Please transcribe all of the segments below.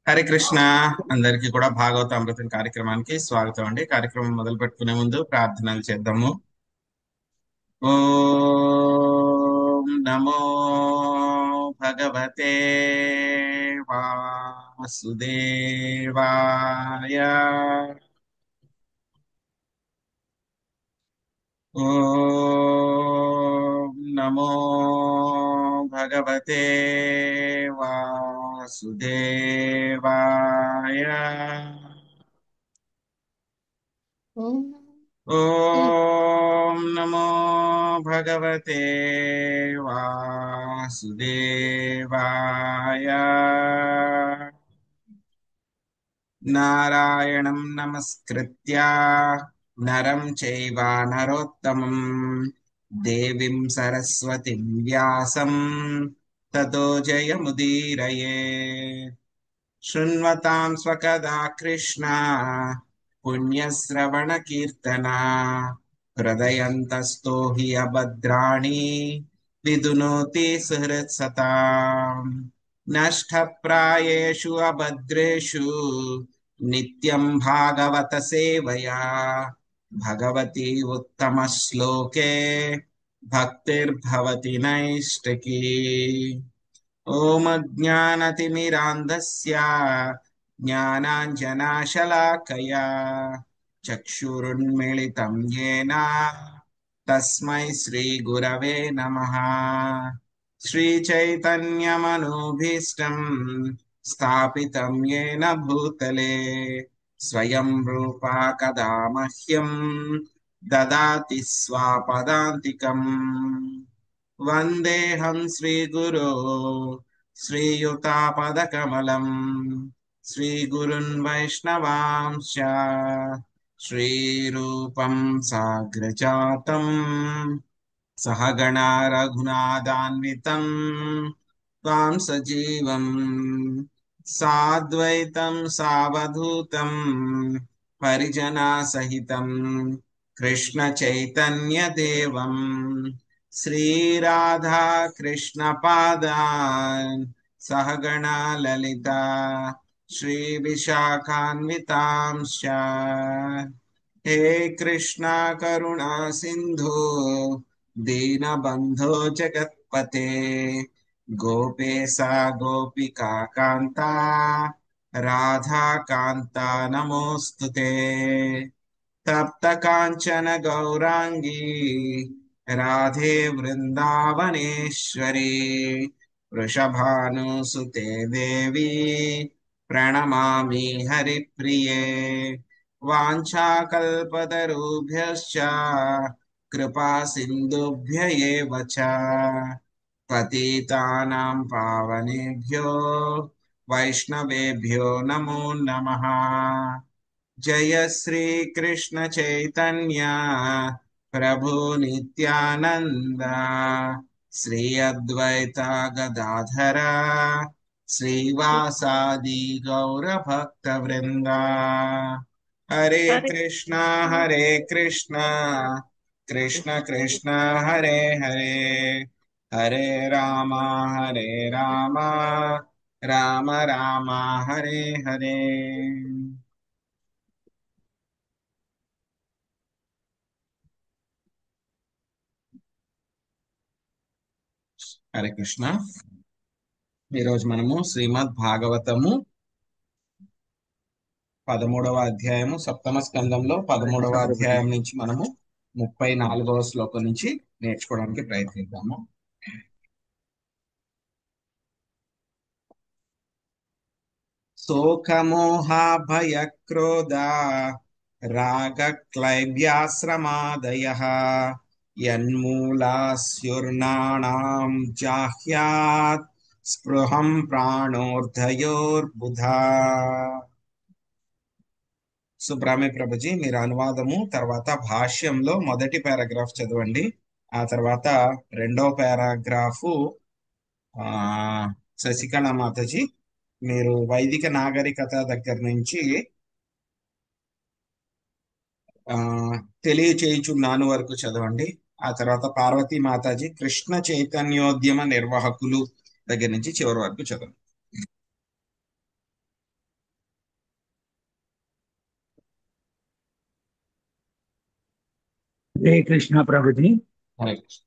హరే కృష్ణ. అందరికీ కూడా భాగవత అమృతం కార్యక్రమానికి స్వాగతం అండి. కార్యక్రమం మొదలు పెట్టుకునే ముందు ప్రార్థనలు చేద్దాము. ఓం నమో భగవతే వాసుదేవాయ. ఓం నమో భగవతే వాసుదేవాయ. ఓం ఓం నమో భగవతే వాసుదేవాయ. నారాయణం నమస్కృత్య నరం చైవ నరోత్తమం దేవీం సరస్వతిం వ్యాసం తతో జయముదీరయే. శృణ్వతాం స్వకదా కృష్ణ పుణ్యశ్రవణ కీర్తన హృదయంతస్థో హి అభద్రాణి విదునోతి సుహృత్సతాం. నష్టప్రాయేషు అభద్రేషు నిత్యం భాగవత సేవయా భగవతి ఉత్తమ శ్లోకే భక్తిర్భవతి నైష్టికీ. ఓం అజ్ఞానతిమిరాంధస్య జ్ఞానాంజనాశలాకయా చక్షురున్మిళితం యేన తస్మై శ్రీగురవే నమః. శ్రీచైతన్యమనోభీష్టం స్థాపితం యేన భూతలే స్వయం రూపా కదా మహ్యం దదాతి స్వపదాంతికం. వందేహం శ్రీగురో శ్రీయుతాపదకమలం శ్రీగురున్ వైష్ణవాంశ శ్రీరూపం సాగ్రజాతం సహగణా రఘునాథాన్వితం త్వాం సజీవం సాద్వైతం సావధూతం పరిజనా సహితం కృష్ణ చైతన్య దేవం శ్రీరాధా కృష్ణ పాదాన్ సహగణా లలితా శ్రీ విశాఖాన్వితాంశ. హే కృష్ణ కరుణా సింధు దీనబంధో జగత్పతే గోపేశా గోపికా కాంత రాధా కాంత నమోస్తుతే. తప్త కాంచన గౌరాంగీ రాధే వృందావనేశ్వరి వృషభానుసుతే దేవి ప్రణమామి హరిప్రియే. వాంఛాకల్పతరుభ్యశ్చ కృపా సింధుభ్య ఏవ చ పతితానాం పావనేభ్యో వైష్ణవేభ్యో నమో నమః. జయ శ్రీ కృష్ణ చైతన్య ప్రభు నిత్యానంద శ్రీ అద్వైత గదాధర శ్రీవాసాది గౌర భక్త వృంద. హరే హరి కృష్ణ హరే కృష్ణ కృష్ణ కృష్ణ హరే హరే హరే రామ హరే రామ రామ రామ హరే హరే. హరే కృష్ణ. ఈరోజు మనము శ్రీమద్ భాగవతము 13వ అధ్యాయము సప్తమ స్కందంలో 13వ అధ్యాయం నుంచి మనము 34వ శ్లోకం నుంచి నేర్చుకోవడానికి ప్రయత్నిద్దాము. శోకమోహ భయ క్రోధ రాగ క్లైబ్యాశ్రమాదయః యన్మూలాస్యుర్నాణాం జాహ్యాత్ స్పృహం ప్రాణోర్ధయోర్బుధా. సుబ్రహ్మణ్య ప్రభుజీ మీరు అనువాదము తర్వాత భాష్యంలో మొదటి పారాగ్రాఫ్ చదవండి. ఆ తర్వాత రెండో పారాగ్రాఫు ఆ శశికళ మాతజీ మీరు వైదిక నాగరికత దగ్గర నుంచి ఆ తెలియచేయుచున్నాను వరకు చదవండి. ఆ తర్వాత పార్వతీ మాతాజీ కృష్ణ చైతన్యోద్యమ నిర్వాహకులు దగ్గర నుంచి చివరి వరకు చదవండి. హరే కృష్ణ ప్రభుజీ. హరే కృష్ణ.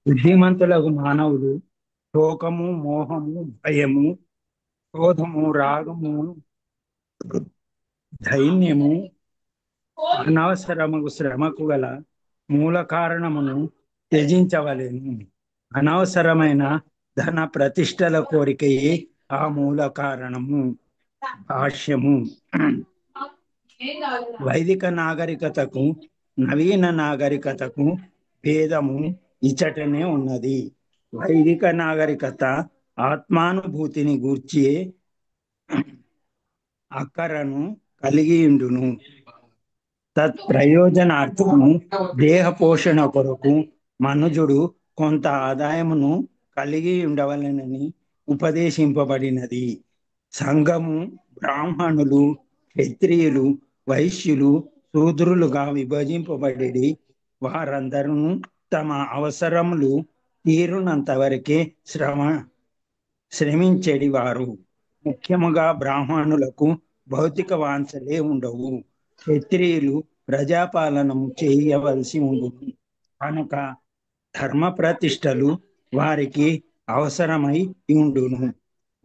బుద్ధిమంతులకు మానవులు శోకము, మోహము, భయము, క్రోధము, రాగము, ధైన్యము, అనవసరము శ్రమకు గల మూల కారణమును త్యజించవలెను. అనవసరమైన ధన ప్రతిష్టల కోరికయే ఆ మూల కారణము. భాష్యము. వైదిక నాగరికతకు నవీన నాగరికతకు భేదము ఇచ్చటనే ఉన్నది. వైదిక నాగరికత ఆత్మానుభూతిని గూర్చి అక్కరను కలిగి ఉండును. తత్ప్రయోజనార్థము దేహ పోషణ కొరకు మనుజుడు కొంత ఆదాయమును కలిగి ఉండవలెనని ఉపదేశింపబడినది. సంఘము బ్రాహ్మణులు, క్షత్రియులు, వైశ్యులు, శూద్రులుగా విభజింపబడి వారందరూ తమ అవసరములు తీరునంత వరకే శ్రమించేది వారు. ముఖ్యముగా బ్రాహ్మణులకు భౌతిక వాంఛలే ఉండవు. క్షత్రియులు ప్రజాపాలనము చేయవలసి ఉండును కనుక ధర్మ ప్రతిష్టలు వారికి అవసరమై ఉండును.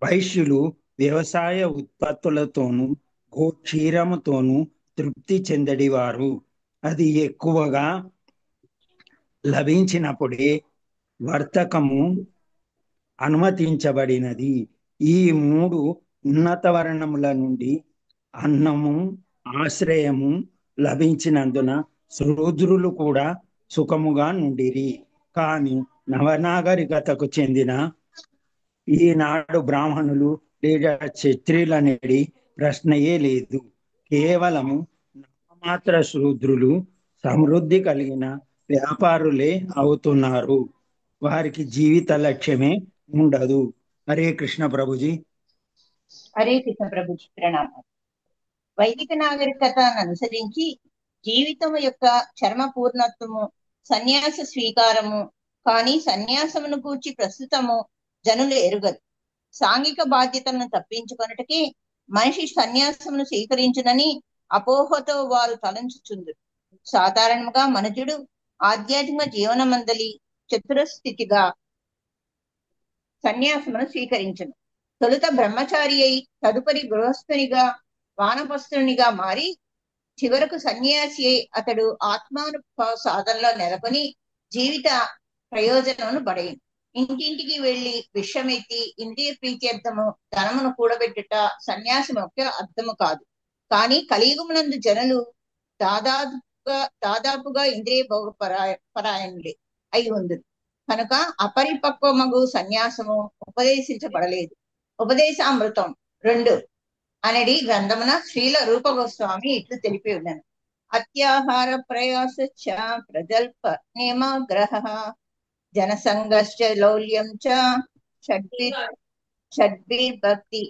వైశ్యులు వ్యవసాయ ఉత్పత్తులతోనూ గోక్షీరముతోనూ తృప్తి చెందడివారు. అది ఎక్కువగా లభించినప్పుడే వర్తకము అనుమతించబడినది. ఈ మూడు ఉన్నత వర్ణముల నుండి అన్నము, ఆశ్రయము లభించినందున శూద్రులు కూడా సుఖముగా నుండిరి. కాని నవనాగరికతకు చెందిన ఈనాడు బ్రాహ్మణులు లేదా క్షత్రియులనేది ప్రశ్నయే లేదు. కేవలము నామమాత్ర శూద్రులు సమృద్ధి కలిగిన వ్యాపారులే అవుతున్నారు. వారికి జీవిత లక్ష్యమే ఉండదు. హరే కృష్ణ ప్రభుజీ. హరే కృష్ణ ప్రభుజీ, ప్రణామాలు. వైదిక నాగరికతను అనుసరించి జీవితం యొక్క చర్మ పూర్ణత్వము సన్యాస స్వీకారము. కానీ సన్యాసమును గూర్చి ప్రస్తుతము జనులు ఎరుగరు. సాంఘిక బాధ్యతలను తప్పించుకొనుటకే మనిషి సన్యాసమును స్వీకరించునని అపోహతో వారు తలంచుచుందురు. సాధారణంగా మనుజుడు ఆధ్యాత్మిక జీవనమందలి చతురస్థితిగా సన్యాసమును స్వీకరించును. తొలుత బ్రహ్మచారి అయి తదుపరి గృహస్థునిగా వానపస్తునిగా మారి చివరకు సన్యాసి అయి అతడు ఆత్మానుభవ సాధనలో నెలకొని జీవిత ప్రయోజనమును బడైను. ఇంటింటికి వెళ్లి విషమెత్తి ఇంద్రియ ప్రీత్యర్థము ధనమును కూడబెట్టుట సన్యాసి ముఖ్య అర్థము కాదు. కానీ కలియుగమునందు జనులు దాదాపుగా ఇంద్రియ భోగ పరాయణులే అయి ఉందరు కనుక అపరిపక్వమగు సన్యాసము ఉపదేశించబడలేదు. ఉపదేశామృతం 2 అనేది గ్రంథమున శ్రీల రూప గోస్వామి ఇట్లు తెలిపి ఉన్నాను. అత్యాహార ప్రయాస ప్రజల్ప నియమగ్రహ జనసంగశ్చ లౌల్యం చ షడ్భిర్భక్తి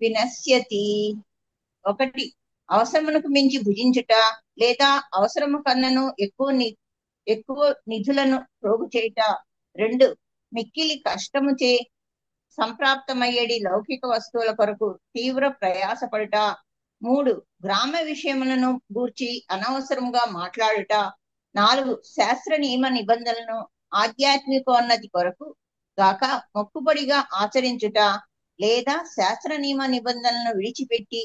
వినశ్యతి. 1 అవసరమునకు మించి భుజించుట లేదా అవసరము కన్నను ఎక్కువ నిధులను ప్రోగు చేయుట. 2 మిక్కిలి కష్టము చే సంప్రాప్తమయ్యేది లౌకిక వస్తువుల కొరకు తీవ్ర ప్రయాసపడుట. 3 గ్రామ విషయములను గూర్చి అనవసరంగా మాట్లాడుట. 4 శాస్త్ర నియమ నిబంధనలను ఆధ్యాత్మికోన్నతి కొరకు గాక మొక్కుబడిగా ఆచరించుట లేదా శాస్త్ర నియమ నిబంధనలను విడిచిపెట్టి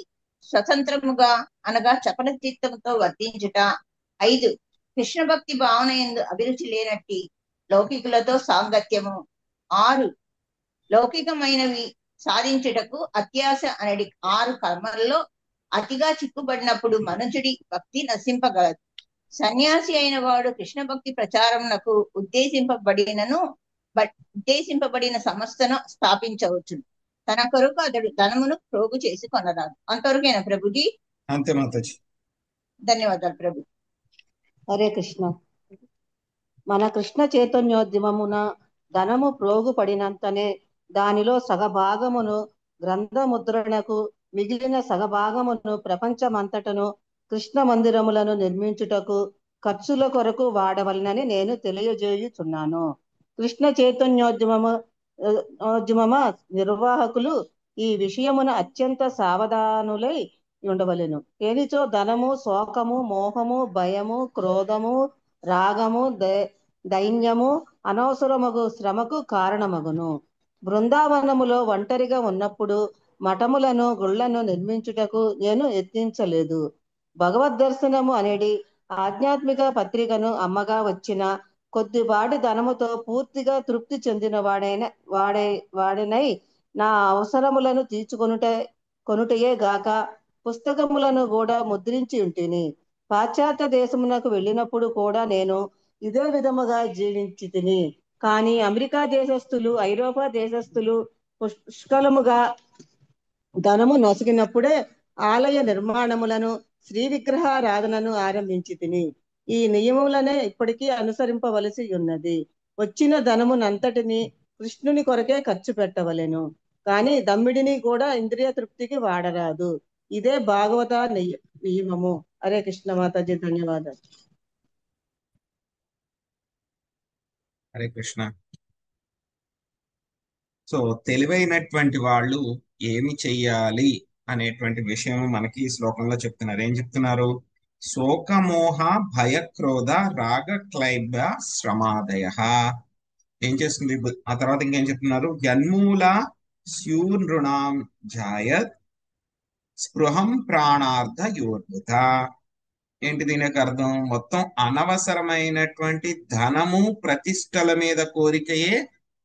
స్వతంత్రముగా అనగా చపల చిత్తంతో వర్తించుట. 5 కృష్ణ భక్తి భావన యందు అభిరుచి లేనట్టి లౌకికులతో సాంగత్యము. 6 లౌకికమైనవి సాధించుటకు అత్యాశ అనేది 6 కర్మలలో అతిగా చిక్కుబడినప్పుడు మనుషుడి భక్తి నశింపగలదు. సన్యాసి అయిన వాడు కృష్ణ భక్తి ప్రచారమునకు ఉద్దేశింపబడిన సంస్థను స్థాపించవచ్చు. తన కొరకు అతడు ధనమును ప్రోగు చేసి కొనరాదు. అంతవరకేనా ప్రభుజీ? అంతే మాతాజీ. ధన్యవాదాలు ప్రభు. హరే కృష్ణ. మన కృష్ణ చైతన్యోద్యమమున ధనము ప్రోగు పడినంతనే దానిలో సగభాగమును గ్రంథ ముద్రణకు, మిగిలిన సగభాగమును ప్రపంచమంతటను కృష్ణ మందిరములను నిర్మించుటకు ఖర్చుల కొరకు వాడవలనని నేను తెలియజేయుచున్నాను. కృష్ణ చైతన్యోద్యమ నిర్వాహకులు ఈ విషయమున అత్యంత సావధానులై ఉండవలెను. ఏనిచో ధనము, శోకము, మోహము, భయము, క్రోధము, రాగము, దైన్యము, అనవసరమగు శ్రమకు కారణమగును. బృందావనములో ఒంటరిగా ఉన్నప్పుడు మఠములను గుళ్లను నిర్మించుటకు నేను యత్నించలేదు. భగవద్ దర్శనము అనేది ఆధ్యాత్మిక పత్రికను అమ్మగా వచ్చిన కొద్దిపాటి ధనముతో పూర్తిగా తృప్తి చెందిన వాడినై నా అవసరములను కొనుటయే గాక పుస్తకములను కూడా ముద్రించి ఉంటిని. పాశ్చాత్య దేశమునకు వెళ్ళినప్పుడు కూడా నేను ఇదే విధముగా జీవించి తిని. కానీ అమెరికా దేశస్థులు, ఐరోపా దేశస్థులు పుష్కలముగా ధనము నొసగినప్పుడే ఆలయ నిర్మాణములను, శ్రీ విగ్రహారాధనను ఆరంభించి తిని. ఈ నియములనే ఇప్పటికీ అనుసరింపవలసి ఉన్నది. వచ్చిన ధనమునంతటిని కృష్ణుని కొరకే ఖర్చు పెట్టవలెను, కానీ దమ్మిడిని కూడా ఇంద్రియ తృప్తికి వాడరాదు. ఇదే భాగవత నియమము. హరే కృష్ణ మాతాజీ, ధన్యవాదాలు. హరే కృష్ణ. సో తెలివైనటువంటి వాళ్ళు ఏమి చెయ్యాలి అనేటువంటి విషయం మనకి ఈ శ్లోకంలో చెప్తున్నారు. ఏం చెప్తున్నారు? శోకమోహ భయక్రోధ రాగ క్లైబ్య శ్రమాదయ. ఏం చేస్తుంది? ఆ తర్వాత ఇంకేం చెప్తున్నారు? జన్మూల స్యూనృణాం జాయత్ స్పృహం ప్రాణార్థ యోర్భుత. ఏంటి దీని యొక్క అర్థం? మొత్తం అనవసరమైనటువంటి ధనము, ప్రతిష్టల మీద కోరికయే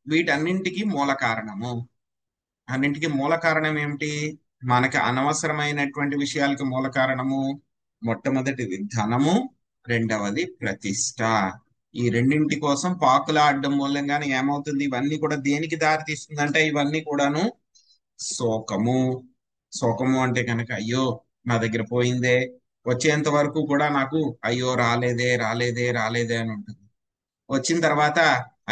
వీటన్నింటికి మూల కారణము. అన్నింటికి మూల కారణం ఏమిటి? మనకి అనవసరమైనటువంటి విషయాలకి మూల కారణము మొట్టమొదటిది ధనము, రెండవది ప్రతిష్ట. ఈ రెండింటి కోసం పాకులాడడం మూలంగానే ఏమవుతుంది? ఇవన్నీ కూడా దేనికి దారి తీస్తుందంటే ఇవన్నీ కూడాను శోకము. శోకము అంటే కనుక అయ్యో నా దగ్గర పోయిందే, వచ్చేంత వరకు కూడా నాకు అయ్యో రాలేదే రాలేదే రాలేదే అని ఉంటుంది. వచ్చిన తర్వాత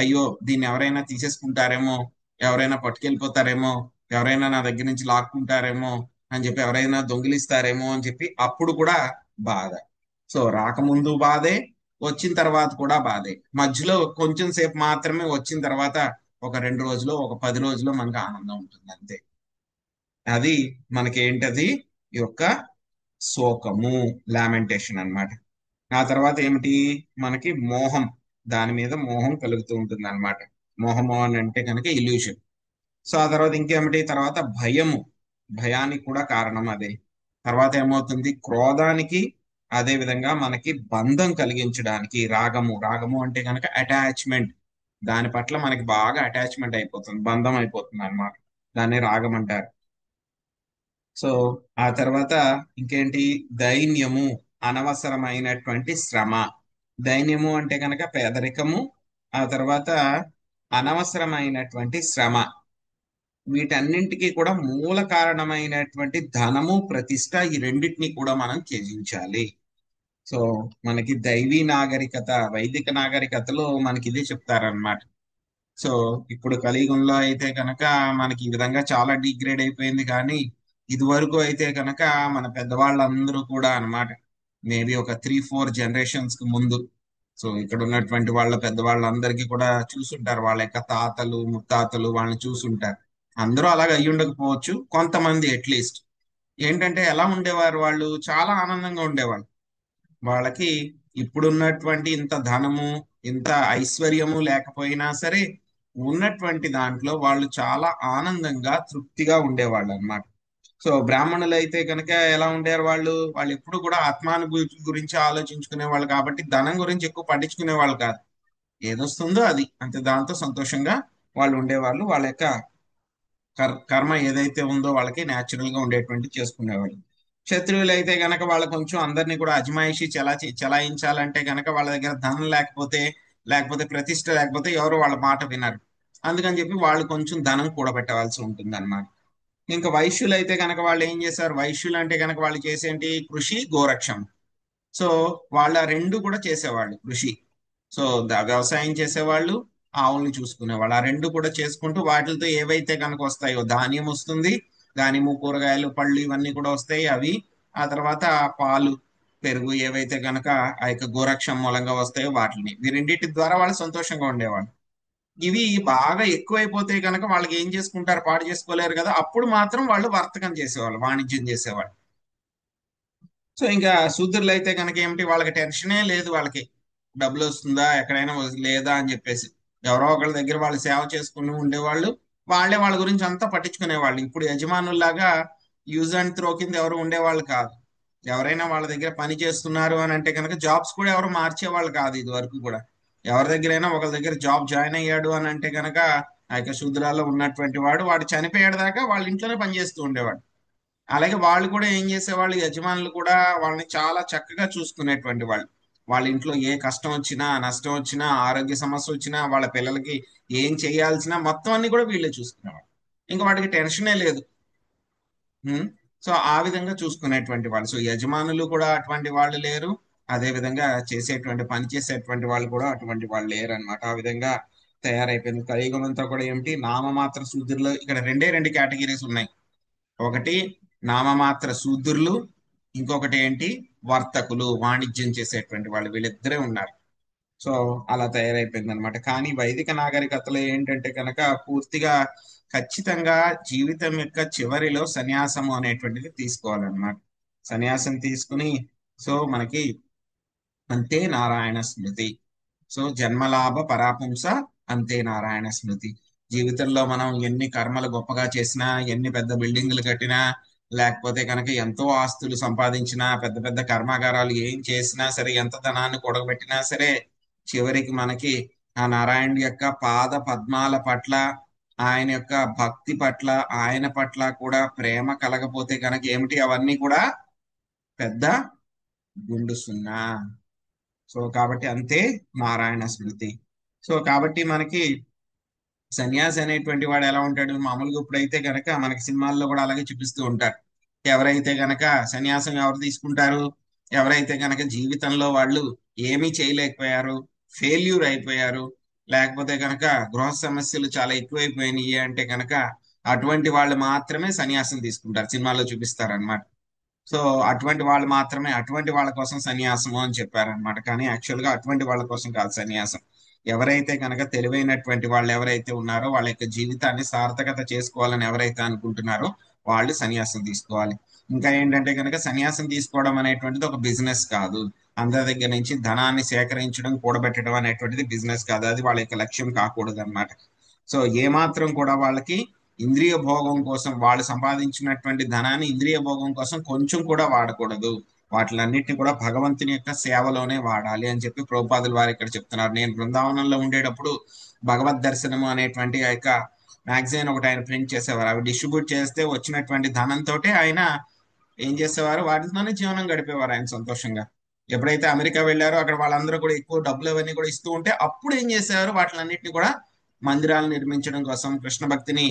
అయ్యో దీన్ని ఎవరైనా తీసేసుకుంటారేమో, ఎవరైనా పట్టుకెళ్ళిపోతారేమో, ఎవరైనా నా దగ్గర నుంచి లాక్కుంటారేమో అని చెప్పి, ఎవరైనా దొంగిలిస్తారేమో అని చెప్పి అప్పుడు కూడా బాధ. సో రాకముందు బాధే, వచ్చిన తర్వాత కూడా బాధే. మధ్యలో కొంచెం సేపు మాత్రమే, వచ్చిన తర్వాత ఒక 2 రోజులు, ఒక 10 రోజులు మనకు ఆనందం ఉంటుంది అంతే. అది మనకి ఏంటది? ఈ యొక్క శోకము, లామెంటేషన్ అన్నమాట. ఆ తర్వాత ఏమిటి? మనకి మోహం, దాని మీద మోహం కలుగుతూ ఉంటుంది అనమాట. మోహము అని అంటే కనుక ఇల్యూషన్. సో ఆ తర్వాత ఇంకేమిటి? తర్వాత భయము, భయానికి కూడా కారణం అదే. తర్వాత ఏమవుతుంది? క్రోధానికి, అదే విధంగా మనకి బంధం కలిగించడానికి రాగము. రాగము అంటే కనుక అటాచ్మెంట్, దాని పట్ల మనకి బాగా అటాచ్మెంట్ అయిపోతుంది, బంధం అయిపోతుంది అన్నమాట. దాన్ని రాగం అంటారు. సో ఆ తర్వాత ఇంకేంటి? దైన్యము, అనవసరమైనటువంటి శ్రమ. దైన్యము అంటే కనుక పేదరికము, ఆ తర్వాత అనవసరమైనటువంటి శ్రమ. వీటన్నింటికి కూడా మూల కారణమైనటువంటి ధనము, ప్రతిష్ట, ఈ రెండింటిని కూడా మనం త్యజించాలి. సో మనకి దైవీ నాగరికత, వైదిక నాగరికతలో మనకి ఇదే చెప్తారనమాట. సో ఇప్పుడు కలియుగంలో అయితే కనుక మనకి ఈ విధంగా చాలా డిగ్రేడ్ అయిపోయింది. కానీ ఇదివరకు అయితే కనుక మన పెద్దవాళ్ళందరూ కూడా అన్నమాట, మేబీ ఒక 3-4 జనరేషన్స్ కి ముందు, సో ఇక్కడ ఉన్నటువంటి వాళ్ళ పెద్దవాళ్ళందరికీ కూడా చూసుంటారు, వాళ్ళ యొక్క తాతలు ముత్తాతలు వాళ్ళని చూసుంటారు. అందరూ అలాగ అయ్యి ఉండకపోవచ్చు, కొంతమంది అట్లీస్ట్. ఏంటంటే ఎలా ఉండేవారు? వాళ్ళు చాలా ఆనందంగా ఉండేవాళ్ళు. వాళ్ళకి ఇప్పుడున్నటువంటి ఇంత ధనము, ఇంత ఐశ్వర్యము లేకపోయినా సరే ఉన్నటువంటి దాంట్లో వాళ్ళు చాలా ఆనందంగా, తృప్తిగా ఉండేవాళ్ళు అన్నమాట. సో బ్రాహ్మణులు అయితే కనుక ఎలా ఉండేవారు? వాళ్ళు ఎప్పుడు కూడా ఆత్మానుభూతి గురించి ఆలోచించుకునే వాళ్ళు కాబట్టి ధనం గురించి ఎక్కువ పట్టించుకునే వాళ్ళు కాదు. ఏదొస్తుందో అది అంతే, దాంతో సంతోషంగా వాళ్ళు ఉండేవాళ్ళు. వాళ్ళ యొక్క కర్మ ఏదైతే ఉందో వాళ్ళకి న్యాచురల్ గా ఉండేటువంటి చేసుకునేవాళ్ళు. క్షత్రియులు అయితే గనక వాళ్ళు కొంచెం అందరినీ కూడా అజమాయిషి చలాయించాలంటే గనక వాళ్ళ దగ్గర ధనం లేకపోతే ప్రతిష్ట లేకపోతే ఎవరు వాళ్ళ మాట వినరు. అందుకని చెప్పి వాళ్ళు కొంచెం ధనం కూడబెట్టవలసి ఉంటుంది అన్నమాట. ఇంకా వైశ్యులు అయితే కనుక వాళ్ళు ఏం చేశారు? వైశ్యులు అంటే కనుక వాళ్ళు చేసేంటి? కృషి, గోరక్షం. సో వాళ్ళ రెండు కూడా చేసేవాళ్ళు. కృషి, సో వ్యవసాయం చేసేవాళ్ళు, ఆవుల్ని చూసుకునేవాళ్ళు. ఆ రెండు కూడా చేసుకుంటూ వాటితో ఏవైతే కనుక వస్తాయో, ధాన్యం వస్తుంది, ధాన్యము, కూరగాయలు, పళ్ళు ఇవన్నీ కూడా వస్తాయి అవి. ఆ తర్వాత పాలు, పెరుగు ఏవైతే కనుక ఆ యొక్క గోరక్షం మూలంగా వస్తాయో వాటిని, వీరింటిటి ద్వారా వాళ్ళు సంతోషంగా ఉండేవాళ్ళు. ఇవి బాగా ఎక్కువైపోతే కనుక వాళ్ళకి ఏం చేసుకుంటారు? పాడు చేసుకోలేరు కదా. అప్పుడు మాత్రం వాళ్ళు వర్తకం చేసేవాళ్ళు, వాణిజ్యం చేసేవాళ్ళు. సో ఇంకా శూద్రులు అయితే కనుక ఏమిటి, వాళ్ళకి టెన్షనే లేదు, వాళ్ళకి డబ్బులు వస్తుందా ఎక్కడైనా లేదా అని చెప్పేసి ఎవరో ఒకళ్ళ దగ్గర వాళ్ళు సేవ చేసుకుని ఉండేవాళ్ళు. వాళ్ళే వాళ్ళ గురించి అంతా పట్టించుకునేవాళ్ళు. ఇప్పుడు యజమానుల్లాగా యూజ్ అండ్ త్రో కింద ఎవరు ఉండేవాళ్ళు కాదు. ఎవరైనా వాళ్ళ దగ్గర పని చేస్తున్నారు అని అంటే కనుక జాబ్స్ కూడా ఎవరు మార్చేవాళ్ళు కాదు ఇది వరకు కూడా. ఎవరి దగ్గరైనా ఒకరి దగ్గర జాబ్ జాయిన్ అయ్యాడు అని అంటే కనుక ఆ యొక్క శూద్రాల్లో ఉన్నటువంటి వాడు చనిపోయాడు దాకా వాళ్ళ ఇంట్లోనే పనిచేస్తూ ఉండేవాడు. అలాగే వాళ్ళు కూడా ఏం చేసేవాళ్ళు, యజమానులు కూడా వాళ్ళని చాలా చక్కగా చూసుకునేటువంటి వాళ్ళు. వాళ్ళ ఇంట్లో ఏ కష్టం వచ్చినా నష్టం వచ్చినా ఆరోగ్య సమస్య వచ్చినా వాళ్ళ పిల్లలకి ఏం చేయాల్సినా మొత్తం అన్ని కూడా వీళ్ళే చూసుకునేవాళ్ళు. ఇంకా వాటికి టెన్షనే లేదు. ఉమ్. సో ఆ విధంగా చూసుకునేటువంటి వాళ్ళు. సో యజమానులు కూడా అటువంటి వాళ్ళు లేరు, అదే విధంగా పని చేసేటువంటి వాళ్ళు కూడా అటువంటి వాళ్ళు లేరు అనమాట. ఆ విధంగా తయారైపోయింది కలియుగం అంతా కూడా. ఏమిటి, నామమాత్ర శూద్రులు ఇక్కడ రెండు కేటగిరీస్ ఉన్నాయి. ఒకటి నామమాత్ర శూద్రులు, ఇంకొకటి ఏంటి, వర్తకులు, వాణిజ్యం చేసేటువంటి వాళ్ళు. వీళ్ళిద్దరే ఉన్నారు. సో అలా తయారైపోయింది అనమాట. కానీ వైదిక నాగరికతలో ఏంటంటే కనుక పూర్తిగా ఖచ్చితంగా జీవితం యొక్క చివరిలో సన్యాసము అనేటువంటిది తీసుకోవాలన్నమాట. సన్యాసం తీసుకుని సో మనకి అంతే నారాయణ స్మృతి. సో జన్మలాభ పరాపుంస అంతే నారాయణ స్మృతి. జీవితంలో మనం ఎన్ని కర్మలు గొప్పగా చేసినా, ఎన్ని పెద్ద బిల్డింగులు కట్టినా, లేకపోతే కనుక ఎంతో ఆస్తులు సంపాదించినా, పెద్ద పెద్ద కర్మాగారాలు ఏం చేసినా సరే, ఎంత ధనాన్ని కూడబెట్టినా సరే, చివరికి మనకి ఆ నారాయణుడి యొక్క పాద పద్మాల పట్ల, ఆయన యొక్క భక్తి పట్ల, ఆయన పట్ల కూడా ప్రేమ కలగపోతే కనుక ఏమిటి, అవన్నీ కూడా పెద్ద గుండు సున్నా. సో కాబట్టి అంతే నారాయణ స్మృతి. సో కాబట్టి మనకి సన్యాసి అనేటువంటి వాడు ఎలా ఉంటాడు, మామూలుగా ఇప్పుడైతే గనక మనకి సినిమాల్లో కూడా అలాగే చూపిస్తూ ఉంటారు. ఎవరైతే గనక సన్యాసం ఎవరు తీసుకుంటారు, ఎవరైతే గనక జీవితంలో వాళ్ళు ఏమీ చేయలేకపోయారు, ఫెయిల్యూర్ అయిపోయారు, లేకపోతే గనక గృహ సమస్యలు చాలా ఎక్కువైపోయినాయి అంటే గనక అటువంటి వాళ్ళు మాత్రమే సన్యాసం తీసుకుంటారు. సినిమాల్లో చూపిస్తారు అనమాట. సో అటువంటి వాళ్ళ కోసం సన్యాసము అని చెప్పారనమాట. కానీ యాక్చువల్ గా అటువంటి వాళ్ళ కోసం కాదు సన్యాసం. ఎవరైతే కనుక తెలివైనటువంటి వాళ్ళు ఎవరైతే ఉన్నారో, వాళ్ళ యొక్క జీవితాన్ని సార్థకత చేసుకోవాలని ఎవరైతే అనుకుంటున్నారో వాళ్ళు సన్యాసం తీసుకోవాలి. ఇంకా ఏంటంటే కనుక సన్యాసం తీసుకోవడం అనేటువంటిది ఒక బిజినెస్ కాదు. అందరి దగ్గర నుంచి ధనాన్ని సేకరించడం, కూడబెట్టడం అనేటువంటిది బిజినెస్ కాదు. అది వాళ్ళ యొక్క లక్ష్యం కాకూడదు అనమాట. సో ఏమాత్రం కూడా వాళ్ళకి ఇంద్రియ భోగం కోసం, వాళ్ళు సంపాదించినటువంటి ధనాన్ని ఇంద్రియ భోగం కోసం కొంచెం కూడా వాడకూడదు. వాటిలన్నిటిని కూడా భగవంతుని యొక్క సేవలోనే వాడాలి అని చెప్పి ప్రభుపాదుల వారు ఇక్కడ చెప్తున్నారు. నేను బృందావనంలో ఉండేటప్పుడు భగవద్ దర్శనము అనేటువంటి ఆ యొక్క మ్యాగజైన్ ఒకటి ఆయన ప్రింట్ చేసేవారు. అవి డిస్ట్రిబ్యూట్ చేస్తే వచ్చినటువంటి ధనంతో ఆయన ఏం చేసేవారు, వాటితోనే జీవనం గడిపేవారు ఆయన సంతోషంగా. ఎప్పుడైతే అమెరికా వెళ్ళారో అక్కడ వాళ్ళందరూ కూడా ఎక్కువ డబ్బులు అవన్నీ కూడా ఇస్తూ ఉంటే అప్పుడు ఏం చేసేవారు, వాటిలన్నిటిని కూడా మందిరాలు నిర్మించడం కోసం, కృష్ణ భక్తిని